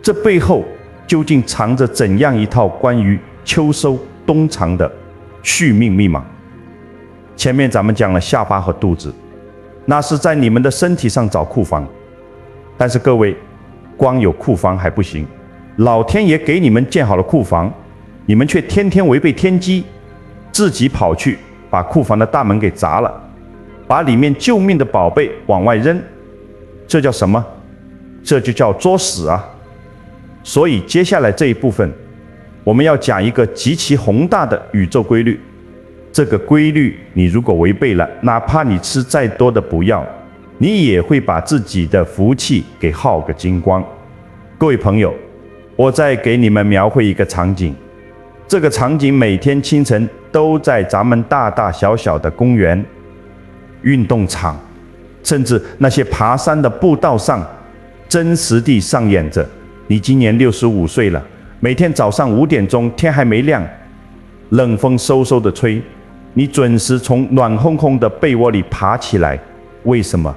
这背后究竟藏着怎样一套关于秋收冬藏的续命密码？前面咱们讲了下巴和肚子，那是在你们的身体上找库房。但是各位，光有库房还不行，老天爷给你们建好了库房，你们却天天违背天机，自己跑去把库房的大门给砸了，把里面救命的宝贝往外扔。这叫什么？这就叫作死啊！所以接下来这一部分，我们要讲一个极其宏大的宇宙规律。这个规律你如果违背了，哪怕你吃再多的补药，你也会把自己的福气给耗个精光。各位朋友，我再给你们描绘一个场景，这个场景每天清晨都在咱们大大小小的公园、运动场，甚至那些爬山的步道上，真实地上演着。你今年65岁了，每天早上5点钟，天还没亮，冷风嗖嗖地吹，你准时从暖烘烘的被窝里爬起来。为什么？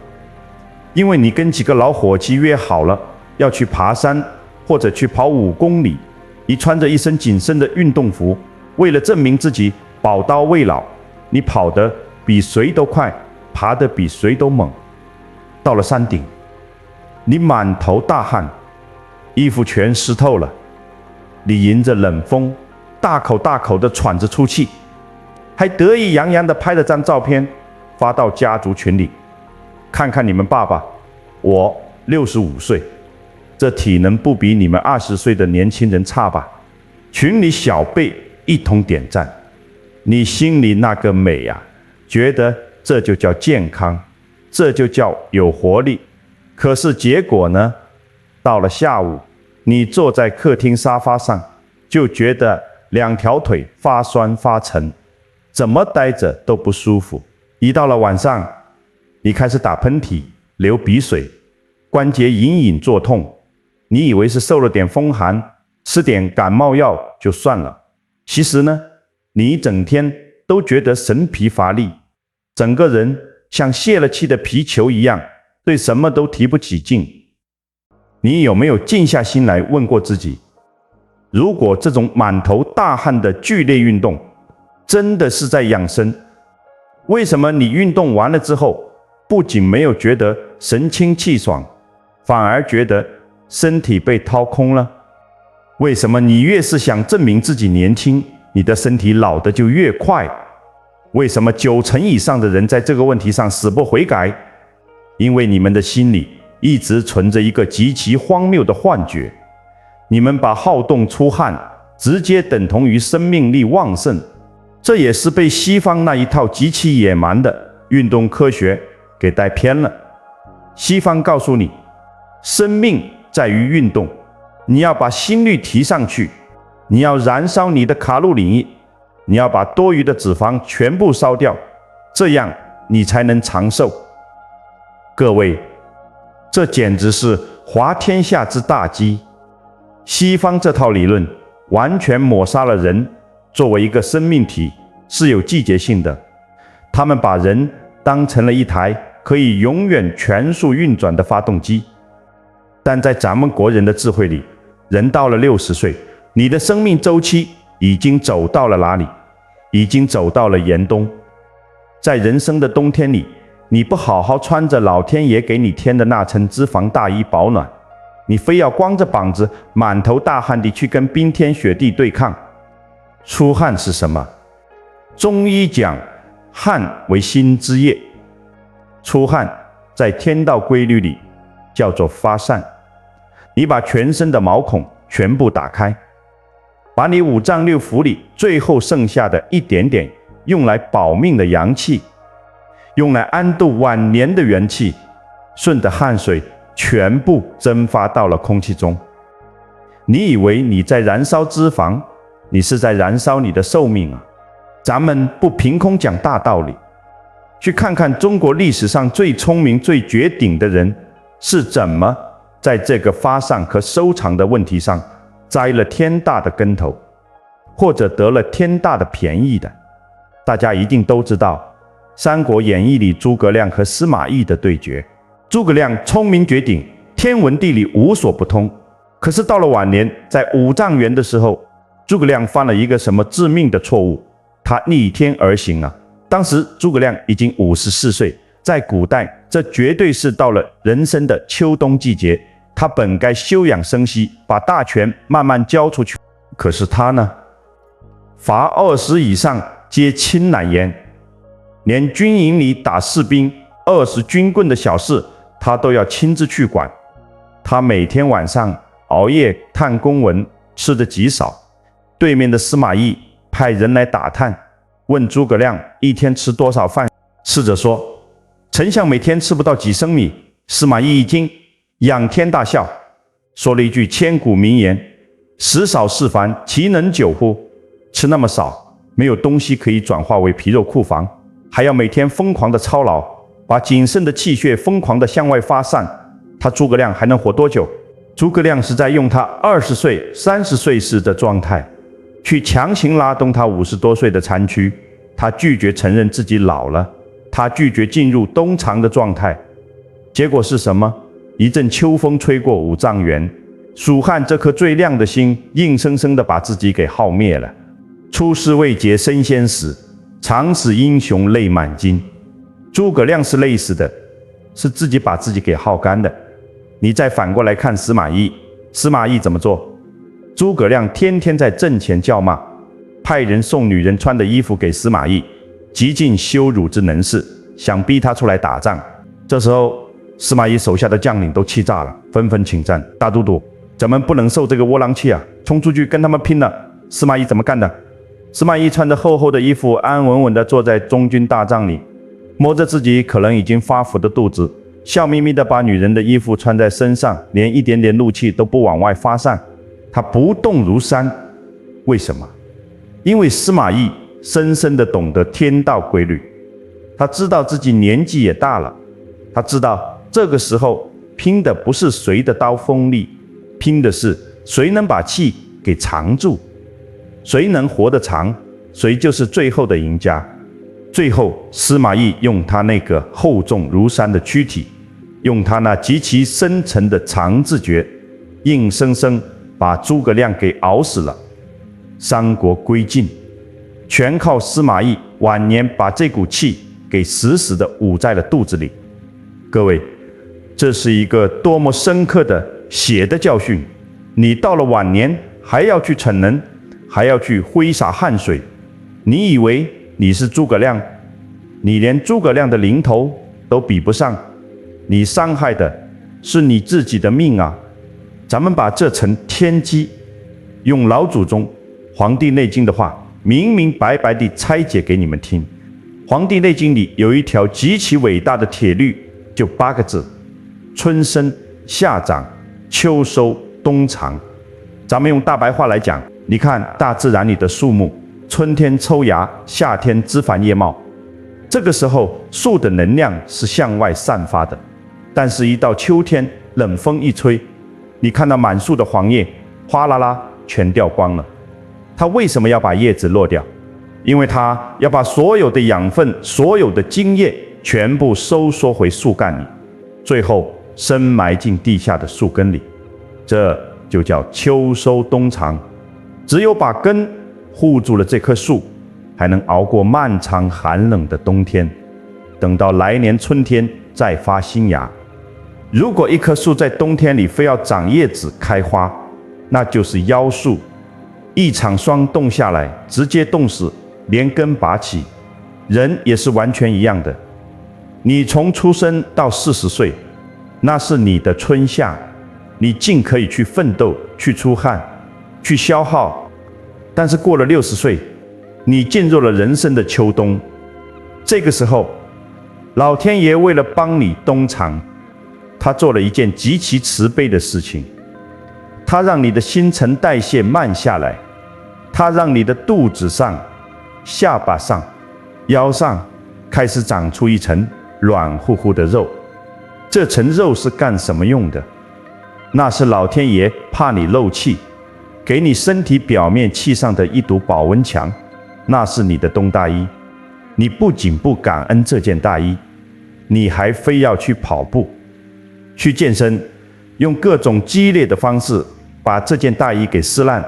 因为你跟几个老伙计约好了要去爬山，或者去跑5公里。你穿着一身紧身的运动服，为了证明自己宝刀未老，你跑得比谁都快，爬得比谁都猛。到了山顶，你满头大汗，衣服全湿透了，你迎着冷风，大口大口地喘着粗气，还得意洋洋地拍了张照片发到家族群里。看看你们爸爸，我65岁，这体能不比你们20岁的年轻人差吧？群里小辈一同点赞。你心里那个美呀，觉得这就叫健康，这就叫有活力。可是结果呢？到了下午，你坐在客厅沙发上，就觉得2条腿发酸发沉，怎么待着都不舒服。一到了晚上，你开始打喷嚏、流鼻水，关节隐隐作痛，你以为是受了点风寒，吃点感冒药就算了。其实呢，你一整天都觉得神疲乏力，整个人像泄了气的皮球一样，对什么都提不起劲。你有没有静下心来问过自己，如果这种满头大汗的剧烈运动真的是在养生，为什么你运动完了之后，不仅没有觉得神清气爽，反而觉得身体被掏空了？为什么你越是想证明自己年轻，你的身体老得就越快？为什么90%以上的人在这个问题上死不悔改？因为你们的心里一直存着一个极其荒谬的幻觉，你们把好动出汗直接等同于生命力旺盛，这也是被西方那一套极其野蛮的运动科学给带偏了。西方告诉你，生命在于运动，你要把心率提上去，你要燃烧你的卡路里，你要把多余的脂肪全部烧掉，这样你才能长寿。各位，这简直是滑天下之大稽。西方这套理论完全抹杀了人作为一个生命体是有季节性的，他们把人当成了一台可以永远全速运转的发动机。但在咱们国人的智慧里，人到了60岁，你的生命周期已经走到了哪里？已经走到了严冬。在人生的冬天里，你不好好穿着老天爷给你添的那层脂肪大衣保暖，你非要光着膀子满头大汗地去跟冰天雪地对抗。出汗是什么？中医讲汗为心之液，出汗在天道规律里叫做发散。你把全身的毛孔全部打开，把你五脏六腑里最后剩下的一点点用来保命的阳气，用来安度晚年的元气，顺着汗水全部蒸发到了空气中。你以为你在燃烧脂肪，你是在燃烧你的寿命啊！咱们不凭空讲大道理，去看看中国历史上最聪明最绝顶的人是怎么在这个发散和收藏的问题上栽了天大的跟头，或者得了天大的便宜的。大家一定都知道《三国演义》里诸葛亮和司马懿的对决。诸葛亮聪明绝顶，天文地理无所不通，可是到了晚年，在五丈原的时候，诸葛亮犯了一个什么致命的错误？他逆天而行啊！当时诸葛亮已经54岁，在古代这绝对是到了人生的秋冬季节，他本该休养生息，把大权慢慢交出去。可是他呢，罚20以上皆亲乃言，连军营里打士兵20军棍的小事，他都要亲自去管。他每天晚上熬夜看公文，吃得极少。对面的司马懿派人来打探，问诸葛亮一天吃多少饭。侍者说，丞相每天吃不到几升米。司马懿一听，仰天大笑，说了一句千古名言：食少事烦，其能久乎？吃那么少，没有东西可以转化为皮肉库房，还要每天疯狂的操劳，把仅剩的气血疯狂的向外发散，他诸葛亮还能活多久？诸葛亮是在用他20岁、30岁时的状态，去强行拉动他50多岁的残躯。他拒绝承认自己老了，他拒绝进入冬藏的状态。结果是什么？一阵秋风吹过五丈原，蜀汉这颗最亮的心，硬生生地把自己给耗灭了。出师未捷身先死，常使英雄泪满襟。诸葛亮是累死的，是自己把自己给耗干的。你再反过来看司马懿，司马懿怎么做？诸葛亮天天在阵前叫骂，派人送女人穿的衣服给司马懿，极尽羞辱之能事，想逼他出来打仗。这时候司马懿手下的将领都气炸了，纷纷请战。大都督，咱们不能受这个窝囊气啊，冲出去跟他们拼了。司马懿怎么干的？司马懿穿着厚厚的衣服，安稳稳地坐在中军大帐里，摸着自己可能已经发福的肚子，笑眯眯地把女人的衣服穿在身上，连一点点怒气都不往外发散。他不动如山。为什么？因为司马懿深深地懂得天道规律，他知道自己年纪也大了，他知道这个时候拼的不是谁的刀锋利，拼的是谁能把气给藏住，谁能活得长，谁就是最后的赢家。最后，司马懿用他那个厚重如山的躯体，用他那极其深沉的长自觉，硬生生把诸葛亮给熬死了。三国归晋，全靠司马懿晚年把这股气给死死地捂在了肚子里。各位，这是一个多么深刻的血的教训！你到了晚年还要去逞能，还要去挥洒汗水，你以为你是诸葛亮？你连诸葛亮的零头都比不上，你伤害的是你自己的命啊！咱们把这层天机，用老祖宗《黄帝内经》的话，明明白白地拆解给你们听。《黄帝内经》里有一条极其伟大的铁律，就8个字：春生、夏长、秋收、冬藏。咱们用大白话来讲，你看大自然里的树木，春天抽芽，夏天枝繁叶茂，这个时候树的能量是向外散发的。但是一到秋天，冷风一吹，你看到满树的黄叶哗啦啦全掉光了。它为什么要把叶子落掉？因为它要把所有的养分、所有的精液全部收缩回树干里，最后深埋进地下的树根里。这就叫秋收冬藏。只有把根护住了这棵树，还能熬过漫长寒冷的冬天，等到来年春天再发新芽。如果一棵树在冬天里非要长叶子开花，那就是妖树，一场霜冻下来，直接冻死，连根拔起。人也是完全一样的，你从出生到40岁，那是你的春夏，你尽可以去奋斗，去出汗，去消耗。但是过了60岁，你进入了人生的秋冬。这个时候，老天爷为了帮你冬藏，他做了一件极其慈悲的事情，他让你的新陈代谢慢下来，他让你的肚子上、下巴上、腰上开始长出一层软乎乎的肉。这层肉是干什么用的？那是老天爷怕你漏气，给你身体表面气上的一堵保温墙，那是你的冬大衣。你不仅不感恩这件大衣，你还非要去跑步，去健身，用各种激烈的方式把这件大衣给撕烂。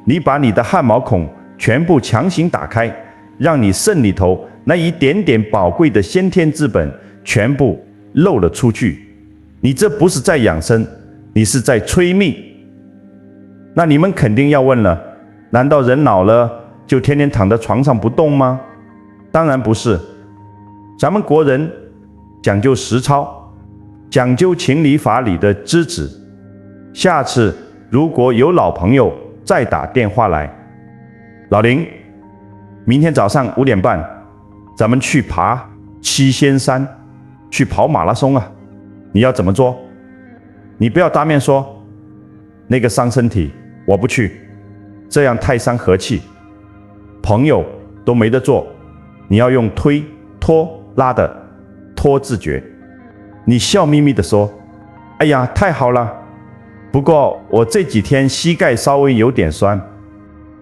你把你的汗毛孔全部强行打开，让你肾里头那一点点宝贵的先天之本全部漏了出去。你这不是在养生，你是在催命。那你们肯定要问了，难道人老了就天天躺在床上不动吗？当然不是。咱们国人讲究实操，讲究情理法理的知止。下次如果有老朋友再打电话来，老林，明天早上5点半，咱们去爬7仙山，去跑马拉松啊！你要怎么做？你不要当面说，那个伤身体，我不去，这样太伤和气。朋友都没得做，你要用推、拖、拉的拖自觉。你笑眯眯地说：“哎呀，太好了！不过我这几天膝盖稍微有点酸，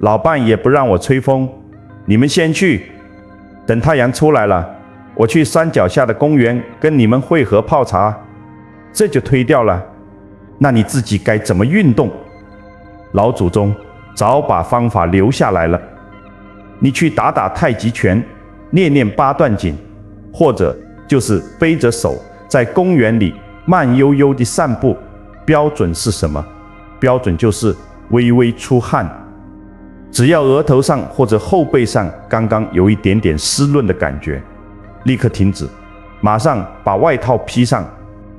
老伴也不让我吹风。你们先去，等太阳出来了，我去山脚下的公园跟你们会合泡茶。”这就推掉了。那你自己该怎么运动？老祖宗早把方法留下来了。你去打打太极拳，练练8段锦，或者就是背着手在公园里慢悠悠地散步。标准是什么？标准就是微微出汗，只要额头上或者后背上刚刚有一点点湿润的感觉，立刻停止，马上把外套披上，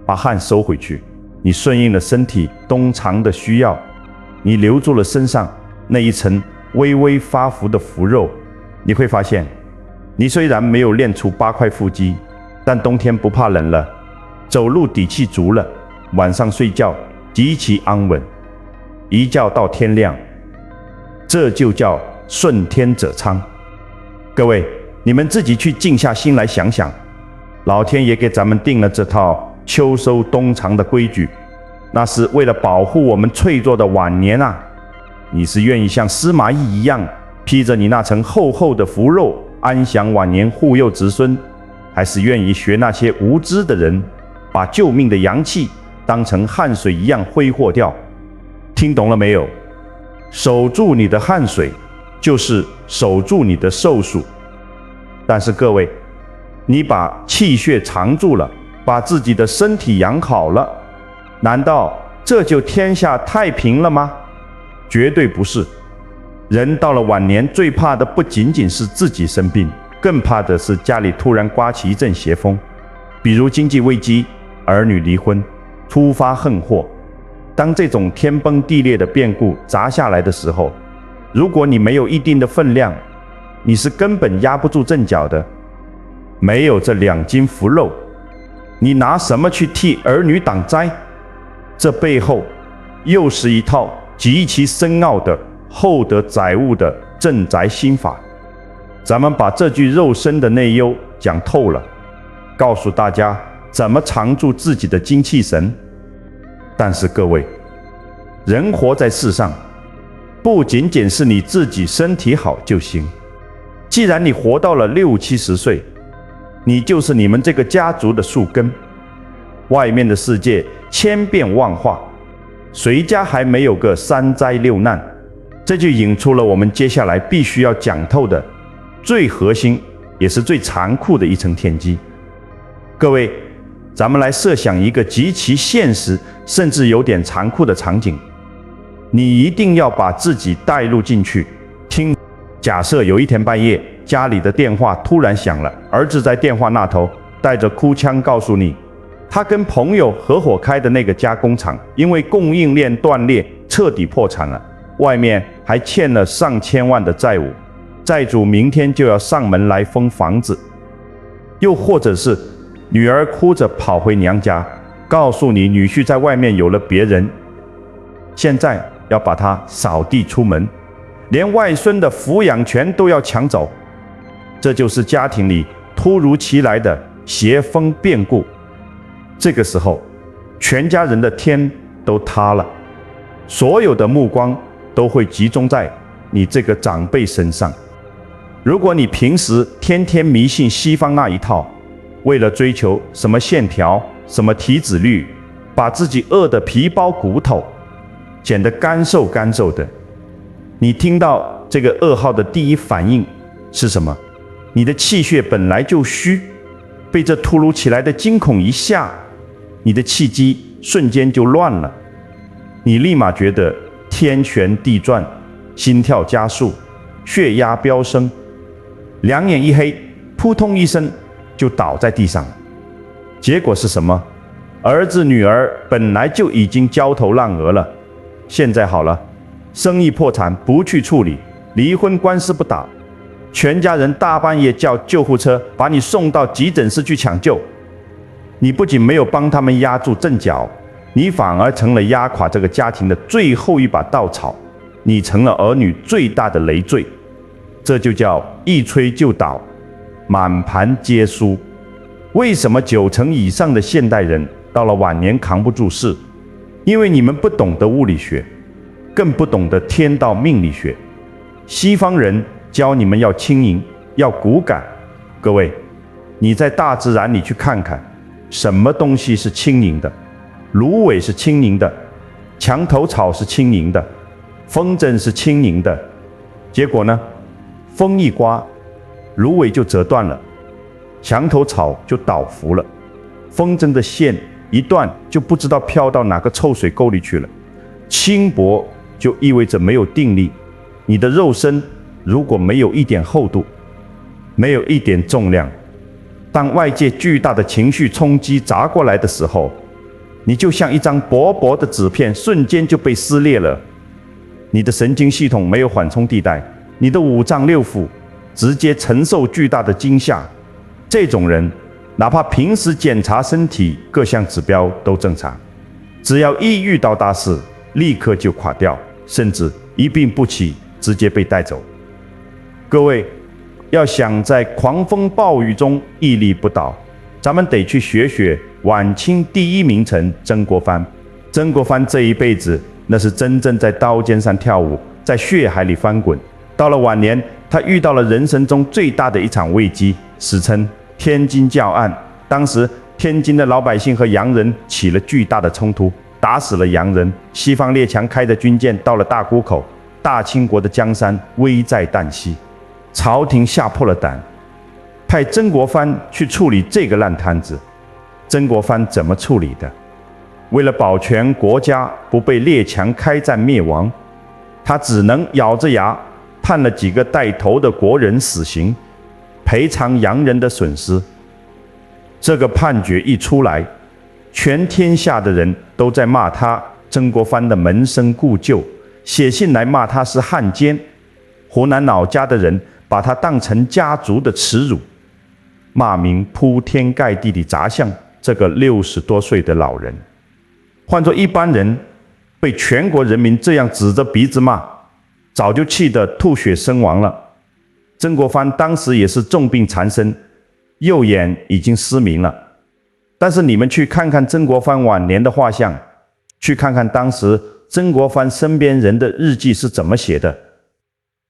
把汗收回去。你顺应了身体冬藏的需要，你留住了身上那一层微微发福的浮肉。你会发现，你虽然没有练出8块腹肌，但冬天不怕冷了，走路底气足了，晚上睡觉极其安稳，一觉到天亮。这就叫顺天者昌。各位，你们自己去静下心来想想，老天爷给咱们定了这套秋收冬藏的规矩，那是为了保护我们脆弱的晚年啊！你是愿意像司马懿一样，披着你那层厚厚的腐肉，安享晚年，护佑子孙，还是愿意学那些无知的人，把救命的阳气当成汗水一样挥霍掉？听懂了没有？守住你的汗水，就是守住你的寿数。但是各位，你把气血藏住了，把自己的身体养好了，难道这就天下太平了吗？绝对不是。人到了晚年，最怕的不仅仅是自己生病，更怕的是家里突然刮起一阵邪风，比如经济危机、儿女离婚、突发横祸。当这种天崩地裂的变故砸下来的时候，如果你没有一定的分量，你是根本压不住阵脚的。没有这2斤腐肉，你拿什么去替儿女挡灾？这背后又是一套极其深奥的厚德载物的镇宅心法。咱们把这具肉身的内忧讲透了，告诉大家怎么藏住自己的精气神。但是各位，人活在世上，不仅仅是你自己身体好就行。既然你活到了60、70岁，你就是你们这个家族的树根。外面的世界千变万化，谁家还没有个3灾6难？这就引出了我们接下来必须要讲透的最核心也是最残酷的一层天机。各位，咱们来设想一个极其现实甚至有点残酷的场景，你一定要把自己带入进去听。假设有一天半夜，家里的电话突然响了，儿子在电话那头带着哭腔告诉你，他跟朋友合伙开的那个加工厂因为供应链断裂彻底破产了，外面还欠了上千万的债务，债主明天就要上门来封房子。又或者是女儿哭着跑回娘家，告诉你女婿在外面有了别人，现在要把他扫地出门，连外孙的抚养权都要抢走。这就是家庭里突如其来的邪风变故。这个时候，全家人的天都塌了，所有的目光都会集中在你这个长辈身上。如果你平时天天迷信西方那一套，为了追求什么线条、什么体脂率，把自己饿得皮包骨头，减得干瘦干瘦的，你听到这个噩耗的第一反应是什么？你的气血本来就虚，被这突如其来的惊恐一下，你的气机瞬间就乱了，你立马觉得天旋地转，心跳加速，血压飙升，两眼一黑，扑通一声就倒在地上了。结果是什么？儿子女儿本来就已经焦头烂额了，现在好了，生意破产不去处理，离婚官司不打，全家人大半夜叫救护车把你送到急诊室去抢救。你不仅没有帮他们压住阵脚，你反而成了压垮这个家庭的最后一把稻草，你成了儿女最大的累赘。这就叫一吹就倒，满盘皆输。为什么90%以上的现代人到了晚年扛不住事？因为你们不懂得物理学，更不懂得天道命理学。西方人教你们要轻盈，要骨感。各位，你在大自然里去看看，什么东西是轻盈的？芦苇是轻盈的，墙头草是轻盈的，风筝是轻盈的。结果呢？风一刮，芦苇就折断了，墙头草就倒伏了，风筝的线一断就不知道飘到哪个臭水沟里去了。轻薄就意味着没有定力，你的肉身如果没有一点厚度，没有一点重量，当外界巨大的情绪冲击砸过来的时候，你就像一张薄薄的纸片，瞬间就被撕裂了。你的神经系统没有缓冲地带，你的五脏六腑直接承受巨大的惊吓。这种人哪怕平时检查身体各项指标都正常，只要一遇到大事，立刻就垮掉，甚至一病不起，直接被带走。各位，要想在狂风暴雨中屹立不倒，咱们得去学学晚清第一名臣曾国藩。曾国藩这一辈子，那是真正在刀尖上跳舞，在血海里翻滚。到了晚年，他遇到了人生中最大的一场危机，史称天津教案。当时天津的老百姓和洋人起了巨大的冲突，打死了洋人。西方列强开着军舰到了大沽口，大清国的江山危在旦夕。朝廷吓破了胆，派曾国藩去处理这个烂摊子。曾国藩怎么处理的？为了保全国家不被列强开战灭亡，他只能咬着牙判了几个带头的国人死刑，赔偿洋人的损失。这个判决一出来，全天下的人都在骂他曾国藩的门生故旧，写信来骂他是汉奸。湖南老家的人把他当成家族的耻辱，骂名铺天盖地地砸向这个60多岁的老人。换作一般人，被全国人民这样指着鼻子骂，早就气得吐血身亡了。曾国藩当时也是重病缠身，右眼已经失明了。但是你们去看看曾国藩晚年的画像，去看看当时曾国藩身边人的日记是怎么写的。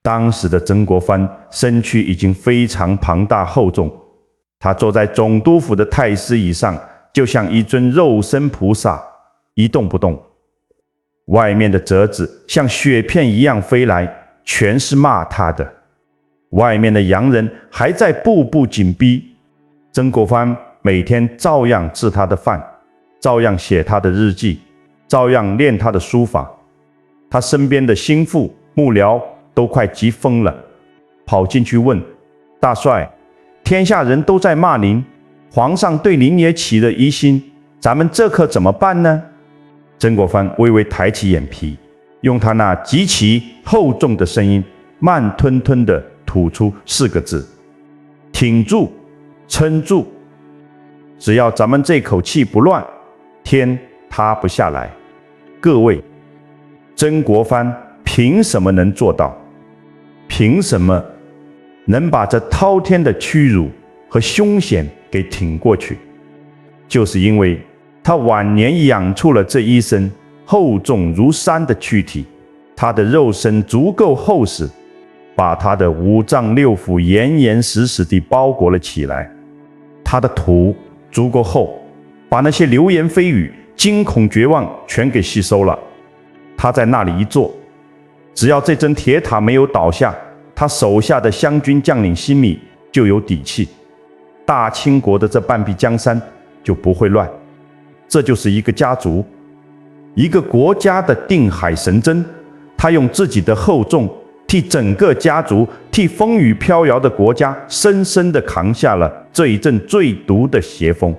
当时的曾国藩身躯已经非常庞大厚重，他坐在总督府的太师椅上，就像一尊肉身菩萨，一动不动。外面的折子像雪片一样飞来，全是骂他的。外面的洋人还在步步紧逼，曾国藩每天照样吃他的饭，照样写他的日记，照样练他的书法。他身边的心腹幕僚都快急疯了，跑进去问大帅，天下人都在骂您，皇上对您也起了疑心，咱们这可怎么办呢？曾国藩微微抬起眼皮，用他那极其厚重的声音，慢吞吞地吐出4个字：挺住，撑住。只要咱们这口气不乱，天塌不下来。各位，曾国藩凭什么能做到？凭什么能把这滔天的屈辱和凶险给挺过去？就是因为他晚年养出了这一身厚重如山的躯体，他的肉身足够厚实，把他的5脏6腑严严实实地包裹了起来。他的土足够厚，把那些流言蜚语、惊恐绝望全给吸收了。他在那里一坐，只要这尊铁塔没有倒下，他手下的湘军将领心里就有底气，大清国的这半壁江山就不会乱。这就是一个家族，一个国家的定海神针。他用自己的厚重替整个家族，替风雨飘摇的国家深深地扛下了这一阵最毒的邪风。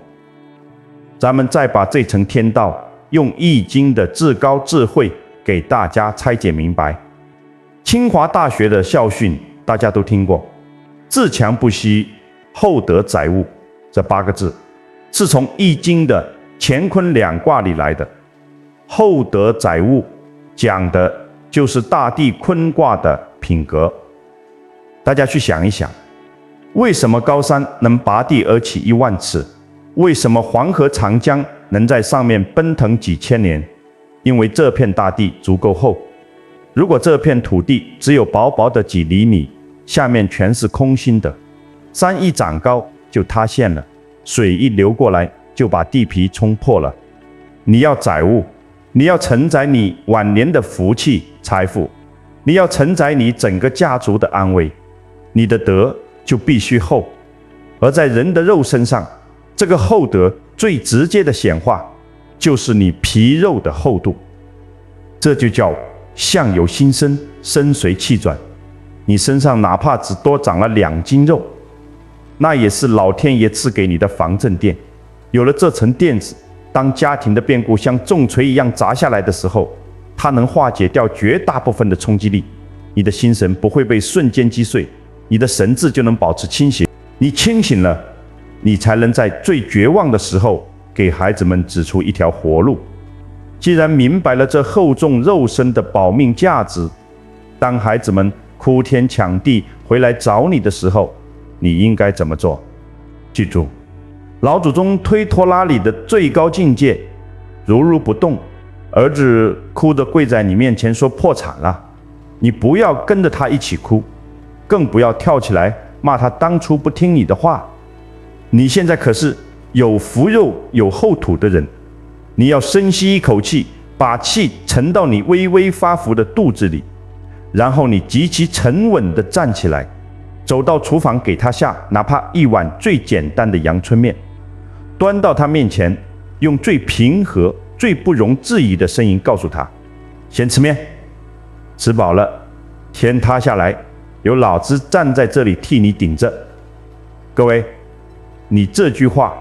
咱们再把这层天道用易经的至高智慧给大家拆解明白。清华大学的校训大家都听过，自强不息，厚德载物，这8个字是从易经的乾坤2卦里来的。厚德载物讲的就是大地坤卦的品格。大家去想一想，为什么高山能拔地而起1万尺？为什么黄河长江能在上面奔腾几千年？因为这片大地足够厚。如果这片土地只有薄薄的几厘米，下面全是空心的，山一长高就塌陷了，水一流过来就把地皮冲破了。你要载物，你要承载你晚年的福气财富，你要承载你整个家族的安危，你的德就必须厚。而在人的肉身上，这个厚德最直接的显化就是你皮肉的厚度，这就叫相由心生，身随气转。你身上哪怕只多长了2斤肉，那也是老天爷赐给你的防震垫。有了这层垫子，当家庭的变故像重锤一样砸下来的时候，它能化解掉绝大部分的冲击力。你的心神不会被瞬间击碎，你的神智就能保持清醒。你清醒了，你才能在最绝望的时候给孩子们指出一条活路。既然明白了这厚重肉身的保命价值，当孩子们哭天抢地回来找你的时候，你应该怎么做？记住，老祖宗推脱拉里的最高境界，如不动。儿子哭着跪在你面前说破产了，你不要跟着他一起哭，更不要跳起来骂他当初不听你的话。你现在可是有福肉有后土的人，你要深吸一口气，把气沉到你微微发福的肚子里，然后你极其沉稳地站起来，走到厨房给他下哪怕一碗最简单的阳春面，端到他面前，用最平和最不容置疑的声音告诉他：先吃面，吃饱了天塌下来，有老子站在这里替你顶着。各位，你这句话，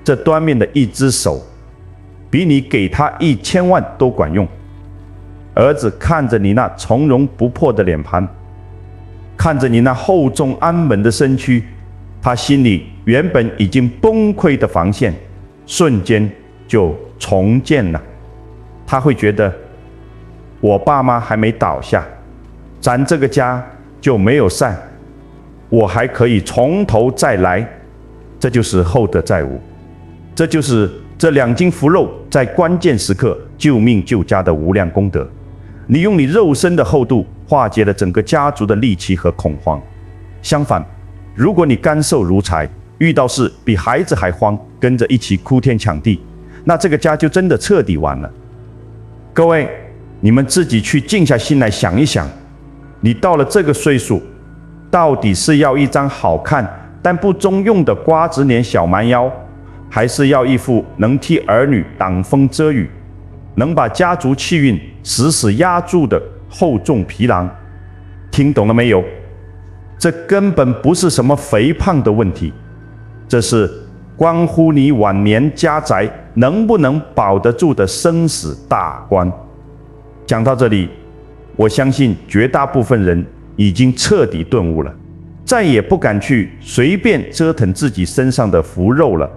这端面的一只手，比你给他1000万都管用。儿子看着你那从容不迫的脸庞，看着你那厚重安稳的身躯，他心里原本已经崩溃的防线，瞬间就重建了。他会觉得，我爸妈还没倒下，咱这个家就没有散，我还可以从头再来。这就是厚德载物，这就是这2斤腐肉在关键时刻救命救家的无量功德。你用你肉身的厚度化解了整个家族的戾气和恐慌。相反，如果你干瘦如柴，遇到事比孩子还慌，跟着一起哭天抢地，那这个家就真的彻底完了。各位，你们自己去静下心来想一想，你到了这个岁数，到底是要一张好看但不中用的瓜子脸小蛮腰，还是要一副能替儿女挡风遮雨，能把家族气运死死压住的厚重皮囊？听懂了没有？这根本不是什么肥胖的问题，这是关乎你晚年家宅能不能保得住的生死大关。讲到这里，我相信绝大部分人已经彻底顿悟了，再也不敢去随便折腾自己身上的腐肉了。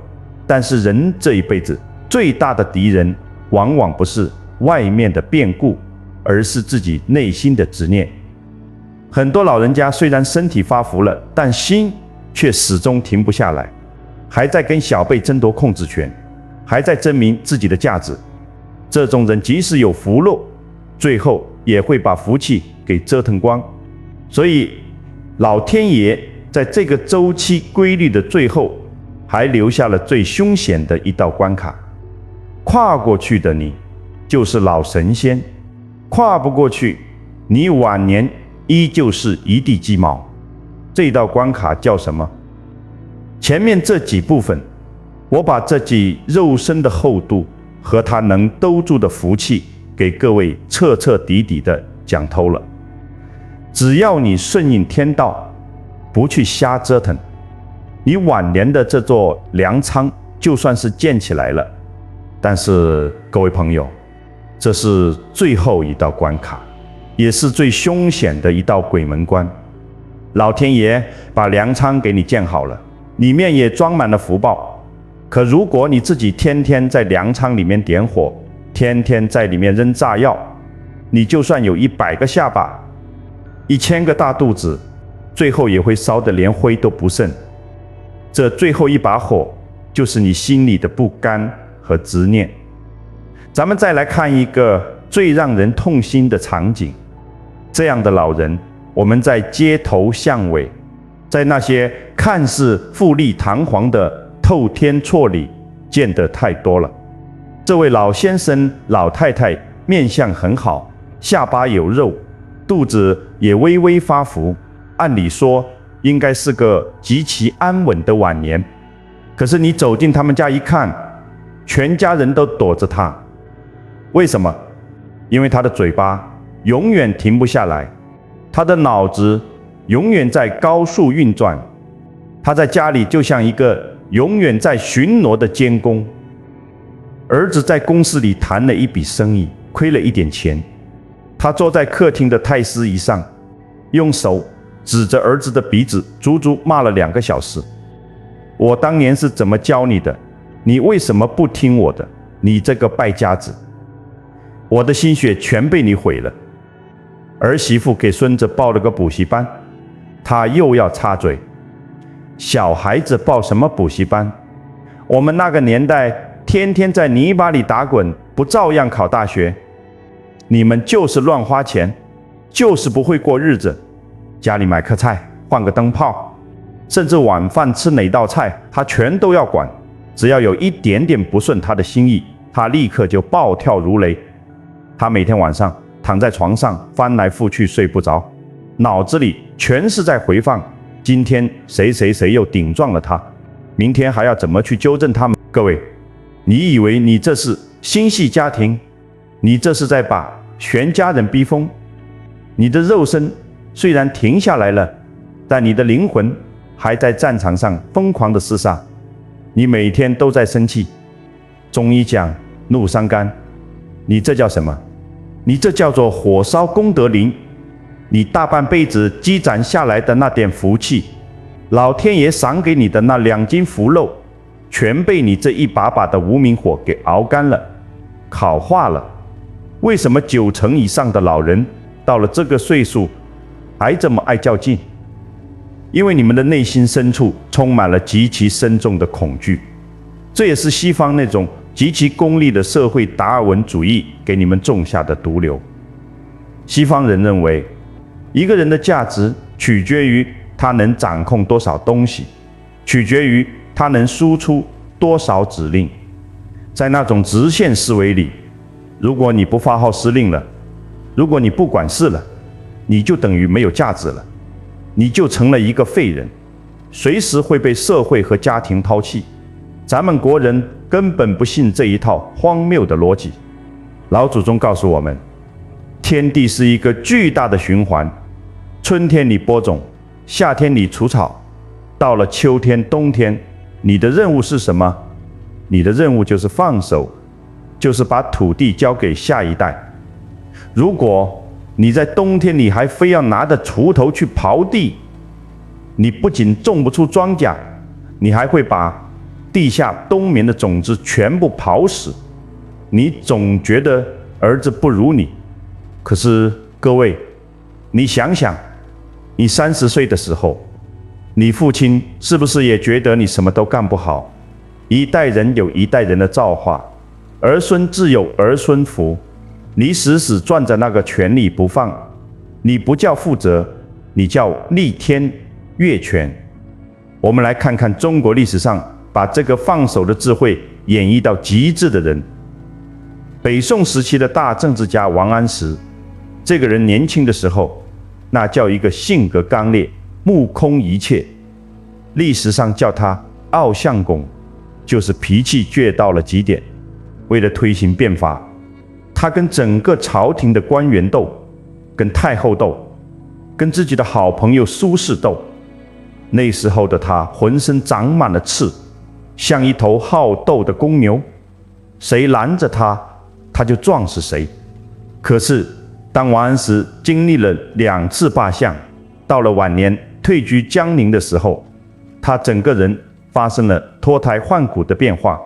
但是人这一辈子最大的敌人，往往不是外面的变故，而是自己内心的执念。很多老人家虽然身体发福了，但心却始终停不下来，还在跟小辈争夺控制权，还在证明自己的价值。这种人即使有福肉，最后也会把福气给折腾光。所以老天爷在这个周期规律的最后，还留下了最凶险的一道关卡。跨过去的你就是老神仙，跨不过去，你晚年依旧是一地鸡毛。这道关卡叫什么？前面这几部分，我把这己肉身的厚度和它能兜住的福气给各位彻彻底底的讲透了。只要你顺应天道，不去瞎折腾，你晚年的这座粮仓就算是建起来了。但是各位朋友，这是最后一道关卡，也是最凶险的一道鬼门关。老天爷把粮仓给你建好了，里面也装满了福报，可如果你自己天天在粮仓里面点火，天天在里面扔炸药，你就算有100个下巴，1000个大肚子，最后也会烧得连灰都不剩。这最后一把火，就是你心里的不甘和执念。咱们再来看一个最让人痛心的场景。这样的老人，我们在街头巷尾，在那些看似富丽堂皇的透天厝里见得太多了。这位老先生老太太面相很好，下巴有肉，肚子也微微发福，按理说应该是个极其安稳的晚年。可是你走进他们家一看，全家人都躲着他。为什么？因为他的嘴巴永远停不下来，他的脑子永远在高速运转，他在家里就像一个永远在巡逻的监工。儿子在公司里谈了一笔生意，亏了一点钱，他坐在客厅的太师椅上，用手指着儿子的鼻子，足足骂了2个小时。我当年是怎么教你的？你为什么不听我的？你这个败家子！我的心血全被你毁了。儿媳妇给孙子报了个补习班，他又要插嘴。小孩子报什么补习班？我们那个年代天天在泥巴里打滚，不照样考大学？你们就是乱花钱，就是不会过日子。家里买颗菜，换个灯泡，甚至晚饭吃哪道菜，他全都要管。只要有一点点不顺他的心意，他立刻就暴跳如雷。他每天晚上躺在床上翻来覆去睡不着，脑子里全是在回放今天谁谁谁又顶撞了他，明天还要怎么去纠正他们。各位，你以为你这是心系家庭？你这是在把全家人逼疯。你的肉身虽然停下来了，但你的灵魂还在战场上疯狂的厮杀。你每天都在生气，中医讲怒伤肝，你这叫什么？你这叫做火烧功德林。你大半辈子积攒下来的那点福气，老天爷赏给你的那2斤福肉，全被你这一把把的无名火给熬干了，烤化了。为什么90%以上的老人到了这个岁数还这么爱较劲？因为你们的内心深处充满了极其深重的恐惧。这也是西方那种极其功利的社会达尔文主义给你们种下的毒瘤。西方人认为，一个人的价值取决于他能掌控多少东西，取决于他能输出多少指令。在那种直线思维里，如果你不发号施令了，如果你不管事了，你就等于没有价值了，你就成了一个废人，随时会被社会和家庭抛弃。咱们国人根本不信这一套荒谬的逻辑。老祖宗告诉我们，天地是一个巨大的循环，春天你播种，夏天你除草，到了秋天冬天，你的任务是什么？你的任务就是放手，就是把土地交给下一代。如果你在冬天里还非要拿着锄头去刨地，你不仅种不出庄稼，你还会把地下冬眠的种子全部刨死。你总觉得儿子不如你，可是各位，你想想，你30岁的时候，你父亲是不是也觉得你什么都干不好？一代人有一代人的造化，儿孙自有儿孙福。你死死攥着那个权力不放，你不叫负责，你叫逆天越权。我们来看看中国历史上把这个放手的智慧演绎到极致的人。北宋时期的大政治家王安石，这个人年轻的时候，那叫一个性格刚烈，目空一切。历史上叫他傲相公，就是脾气倔到了极点。为了推行变法，他跟整个朝廷的官员斗，跟太后斗，跟自己的好朋友苏轼斗。那时候的他浑身长满了刺，像一头好斗的公牛，谁拦着他，他就撞死谁。可是当王安石经历了2次罢相，到了晚年退居江宁的时候，他整个人发生了脱胎换骨的变化。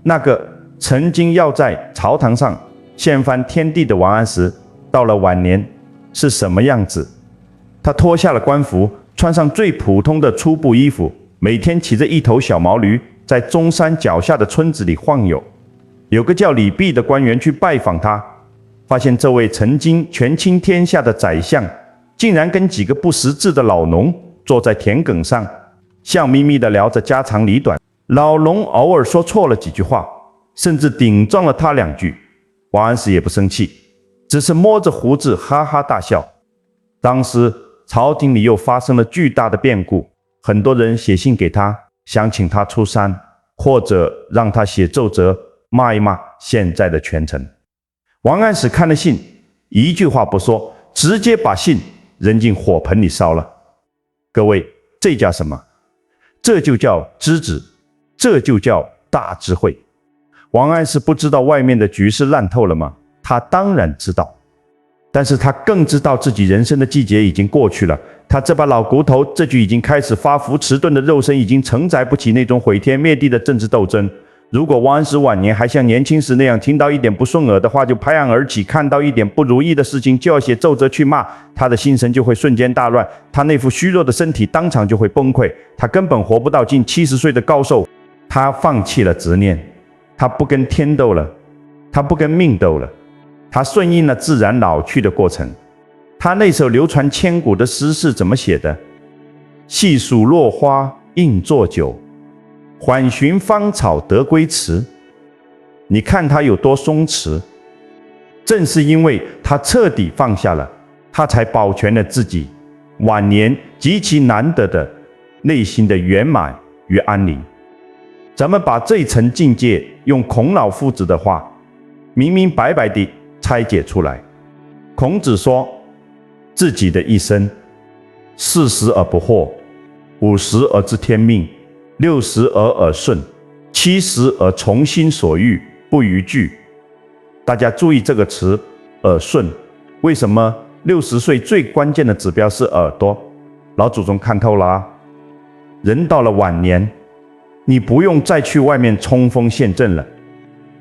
那个曾经要在朝堂上掀翻天地的王安石，到了晚年是什么样子？他脱下了官服，穿上最普通的粗布衣服，每天骑着一头小毛驴，在中山脚下的村子里晃悠。有个叫李泌的官员去拜访他，发现这位曾经权倾天下的宰相，竟然跟几个不识字的老农坐在田埂上，笑眯眯地聊着家长里短。老农偶尔说错了几句话，甚至顶撞了他2句，王安石也不生气，只是摸着胡子哈哈大笑。当时朝廷里又发生了巨大的变故，很多人写信给他，想请他出山，或者让他写奏折骂一骂现在的权臣。王安石看了信，一句话不说，直接把信扔进火盆里烧了。各位，这叫什么？这就叫知止，这就叫大智慧。王安石不知道外面的局势烂透了吗？他当然知道，但是他更知道自己人生的季节已经过去了。他这把老骨头，这具已经开始发福迟钝的肉身，已经承载不起那种毁天灭地的政治斗争。如果王安石晚年还像年轻时那样，听到一点不顺耳的话就拍案而起，看到一点不如意的事情就要写奏折去骂，他的心神就会瞬间大乱，他那副虚弱的身体当场就会崩溃，他根本活不到近70岁的高寿。他他放弃了执念，他不跟天斗了，他不跟命斗了，他顺应了自然老去的过程。他那首流传千古的诗是怎么写的？细数落花应作酒，缓寻芳草得归迟。你看他有多松弛，正是因为他彻底放下了，他才保全了自己晚年极其难得的内心的圆满与安宁。咱们把这一层境界用孔老夫子的话明明白白地拆解出来。孔子说，自己的一生，40而不惑，50而知天命，60而耳顺，70而从心所欲，不逾矩。大家注意这个词耳顺，为什么60岁最关键的指标是耳朵？老祖宗看透了啊。人到了晚年，你不用再去外面冲锋陷阵了，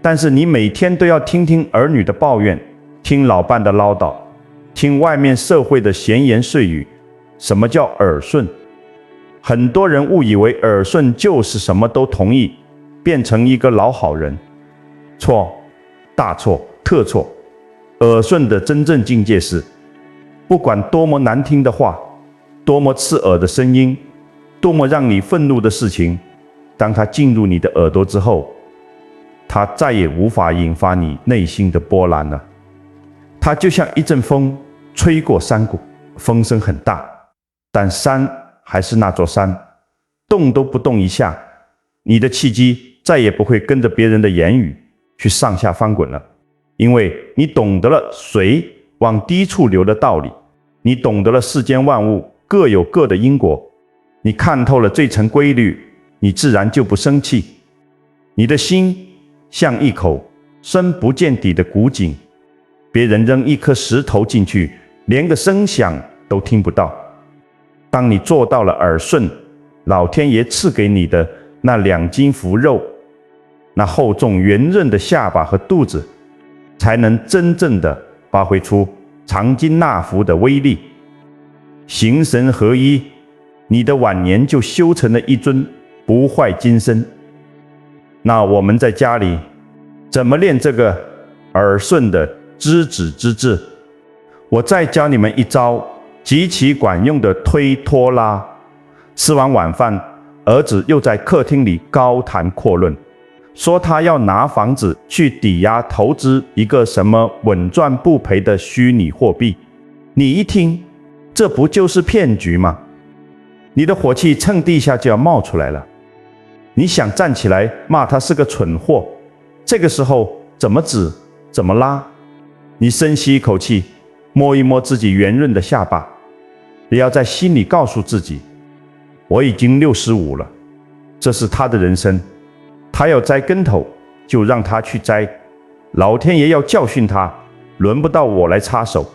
但是你每天都要听听儿女的抱怨，听老伴的唠叨，听外面社会的闲言碎语。什么叫耳顺？很多人误以为耳顺就是什么都同意，变成一个老好人。错，大错特错。耳顺的真正境界是，不管多么难听的话，多么刺耳的声音，多么让你愤怒的事情，当它进入你的耳朵之后，它再也无法引发你内心的波澜了。它就像一阵风吹过山谷，风声很大，但山还是那座山，动都不动一下，你的气机再也不会跟着别人的言语去上下翻滚了，因为你懂得了水往低处流的道理，你懂得了世间万物各有各的因果，你看透了这层规律，你自然就不生气。你的心像一口深不见底的古井，别人扔一颗石头进去，连个声响都听不到。当你做到了耳顺，老天爷赐给你的那2斤福肉，那厚重圆润的下巴和肚子，才能真正的发挥出藏金纳福的威力。形神合一，你的晚年就修成了一尊不坏金身。那我们在家里怎么练这个耳顺的知止之智？我再教你们一招极其管用的推拖拉。吃完晚饭，儿子又在客厅里高谈阔论，说他要拿房子去抵押投资一个什么稳赚不赔的虚拟货币。你一听，这不就是骗局吗？你的火气蹭地下就要冒出来了。你想站起来骂他是个蠢货，这个时候怎么止，怎么拉？你深吸一口气，摸一摸自己圆润的下巴，也要在心里告诉自己，我已经65了，这是他的人生，他要栽跟头就让他去栽，老天爷要教训他，轮不到我来插手。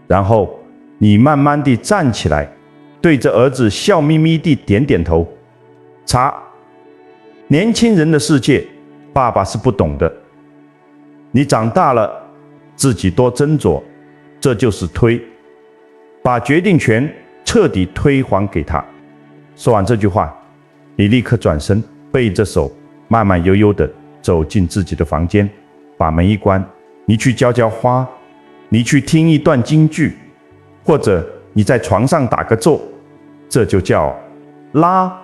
然后你慢慢地站起来，对着儿子笑眯眯地点点头。年轻人的世界，爸爸是不懂的，你长大了自己多斟酌，这就是推，把决定权彻底推还给他。说完这句话，你立刻转身，背着手慢慢悠悠地走进自己的房间，把门一关，你去浇浇花，你去听一段京剧，或者你在床上打个坐，这就叫拉，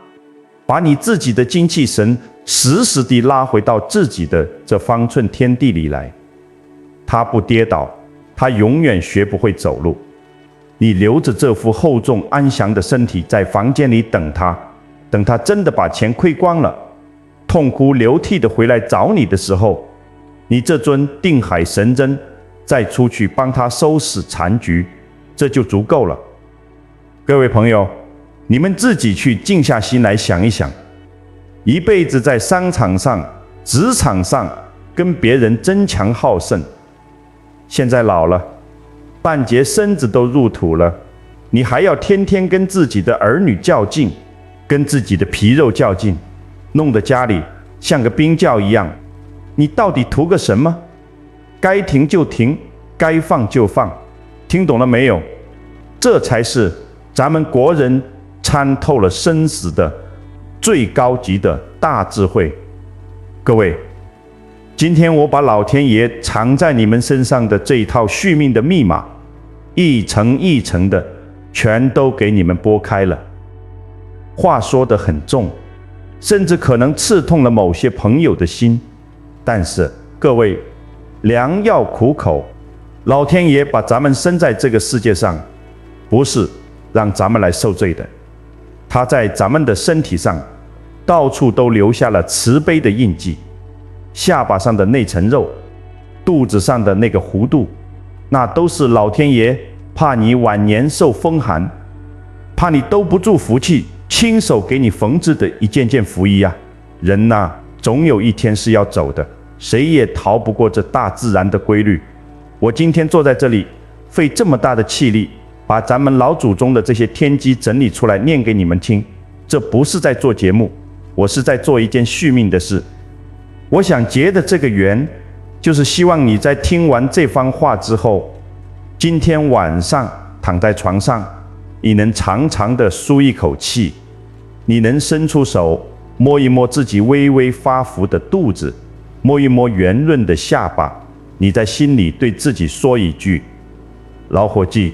把你自己的精气神时时地拉回到自己的这方寸天地里来。他不跌倒，他永远学不会走路。你留着这副厚重安详的身体在房间里等他，等他真的把钱亏光了，痛哭流涕地回来找你的时候，你这尊定海神针再出去帮他收拾残局，这就足够了。各位朋友，你们自己去静下心来想一想，一辈子在商场上、职场上跟别人争强好胜，现在老了，半截身子都入土了，你还要天天跟自己的儿女较劲，跟自己的皮肉较劲，弄得家里像个冰窖一样，你到底图个什么？该停就停，该放就放，听懂了没有？这才是咱们国人参透了生死的最高级的大智慧。各位，今天我把老天爷藏在你们身上的这一套续命的密码，一层一层的全都给你们拨开了。话说得很重，甚至可能刺痛了某些朋友的心，但是各位，良药苦口，老天爷把咱们生在这个世界上，不是让咱们来受罪的，他在咱们的身体上到处都留下了慈悲的印记，下巴上的那层肉，肚子上的那个弧度，那都是老天爷怕你晚年受风寒，怕你兜不住福气，亲手给你缝制的一件件福衣啊。人呐，总有一天是要走的，谁也逃不过这大自然的规律。我今天坐在这里，费这么大的气力，把咱们老祖宗的这些天机整理出来念给你们听，这不是在做节目，我是在做一件续命的事。我想结的这个缘，就是希望你在听完这番话之后，今天晚上躺在床上，你能长长的舒一口气，你能伸出手摸一摸自己微微发福的肚子，摸一摸圆润的下巴，你在心里对自己说一句：老伙计，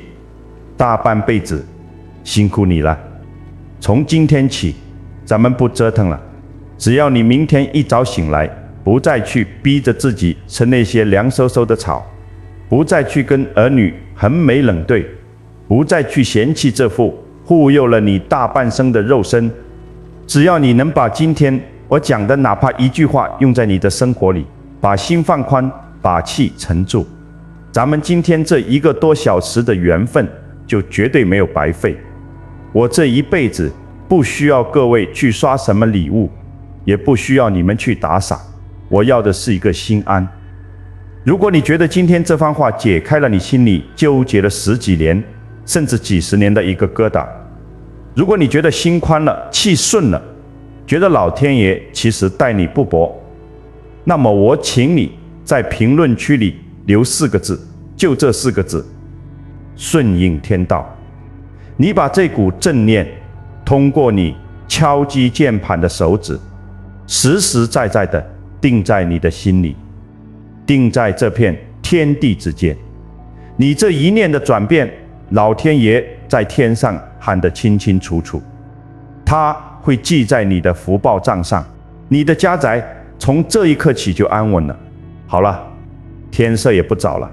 大半辈子辛苦你了，从今天起咱们不折腾了，只要你明天一早醒来，不再去逼着自己吃那些凉飕飕的草，不再去跟儿女横眉冷对，不再去嫌弃这副护佑了你大半生的肉身，只要你能把今天我讲的哪怕一句话用在你的生活里，把心放宽，把气沉住，咱们今天这1个多小时的缘分就绝对没有白费。我这一辈子不需要各位去刷什么礼物，也不需要你们去打赏，我要的是一个心安。如果你觉得今天这番话解开了你心里纠结了10几年甚至几十年的一个疙瘩，如果你觉得心宽了，气顺了，觉得老天爷其实待你不薄，那么我请你在评论区里留4个字，就这4个字：顺应天道。你把这股正念通过你敲击键盘的手指，实实在在地定在你的心里，定在这片天地之间。你这一念的转变，老天爷在天上喊得清清楚楚，他会记在你的福报账上，你的家宅从这一刻起就安稳了。好了，天色也不早了，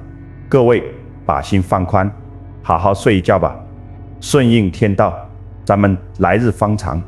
各位把心放宽，好好睡一觉吧。顺应天道，咱们来日方长。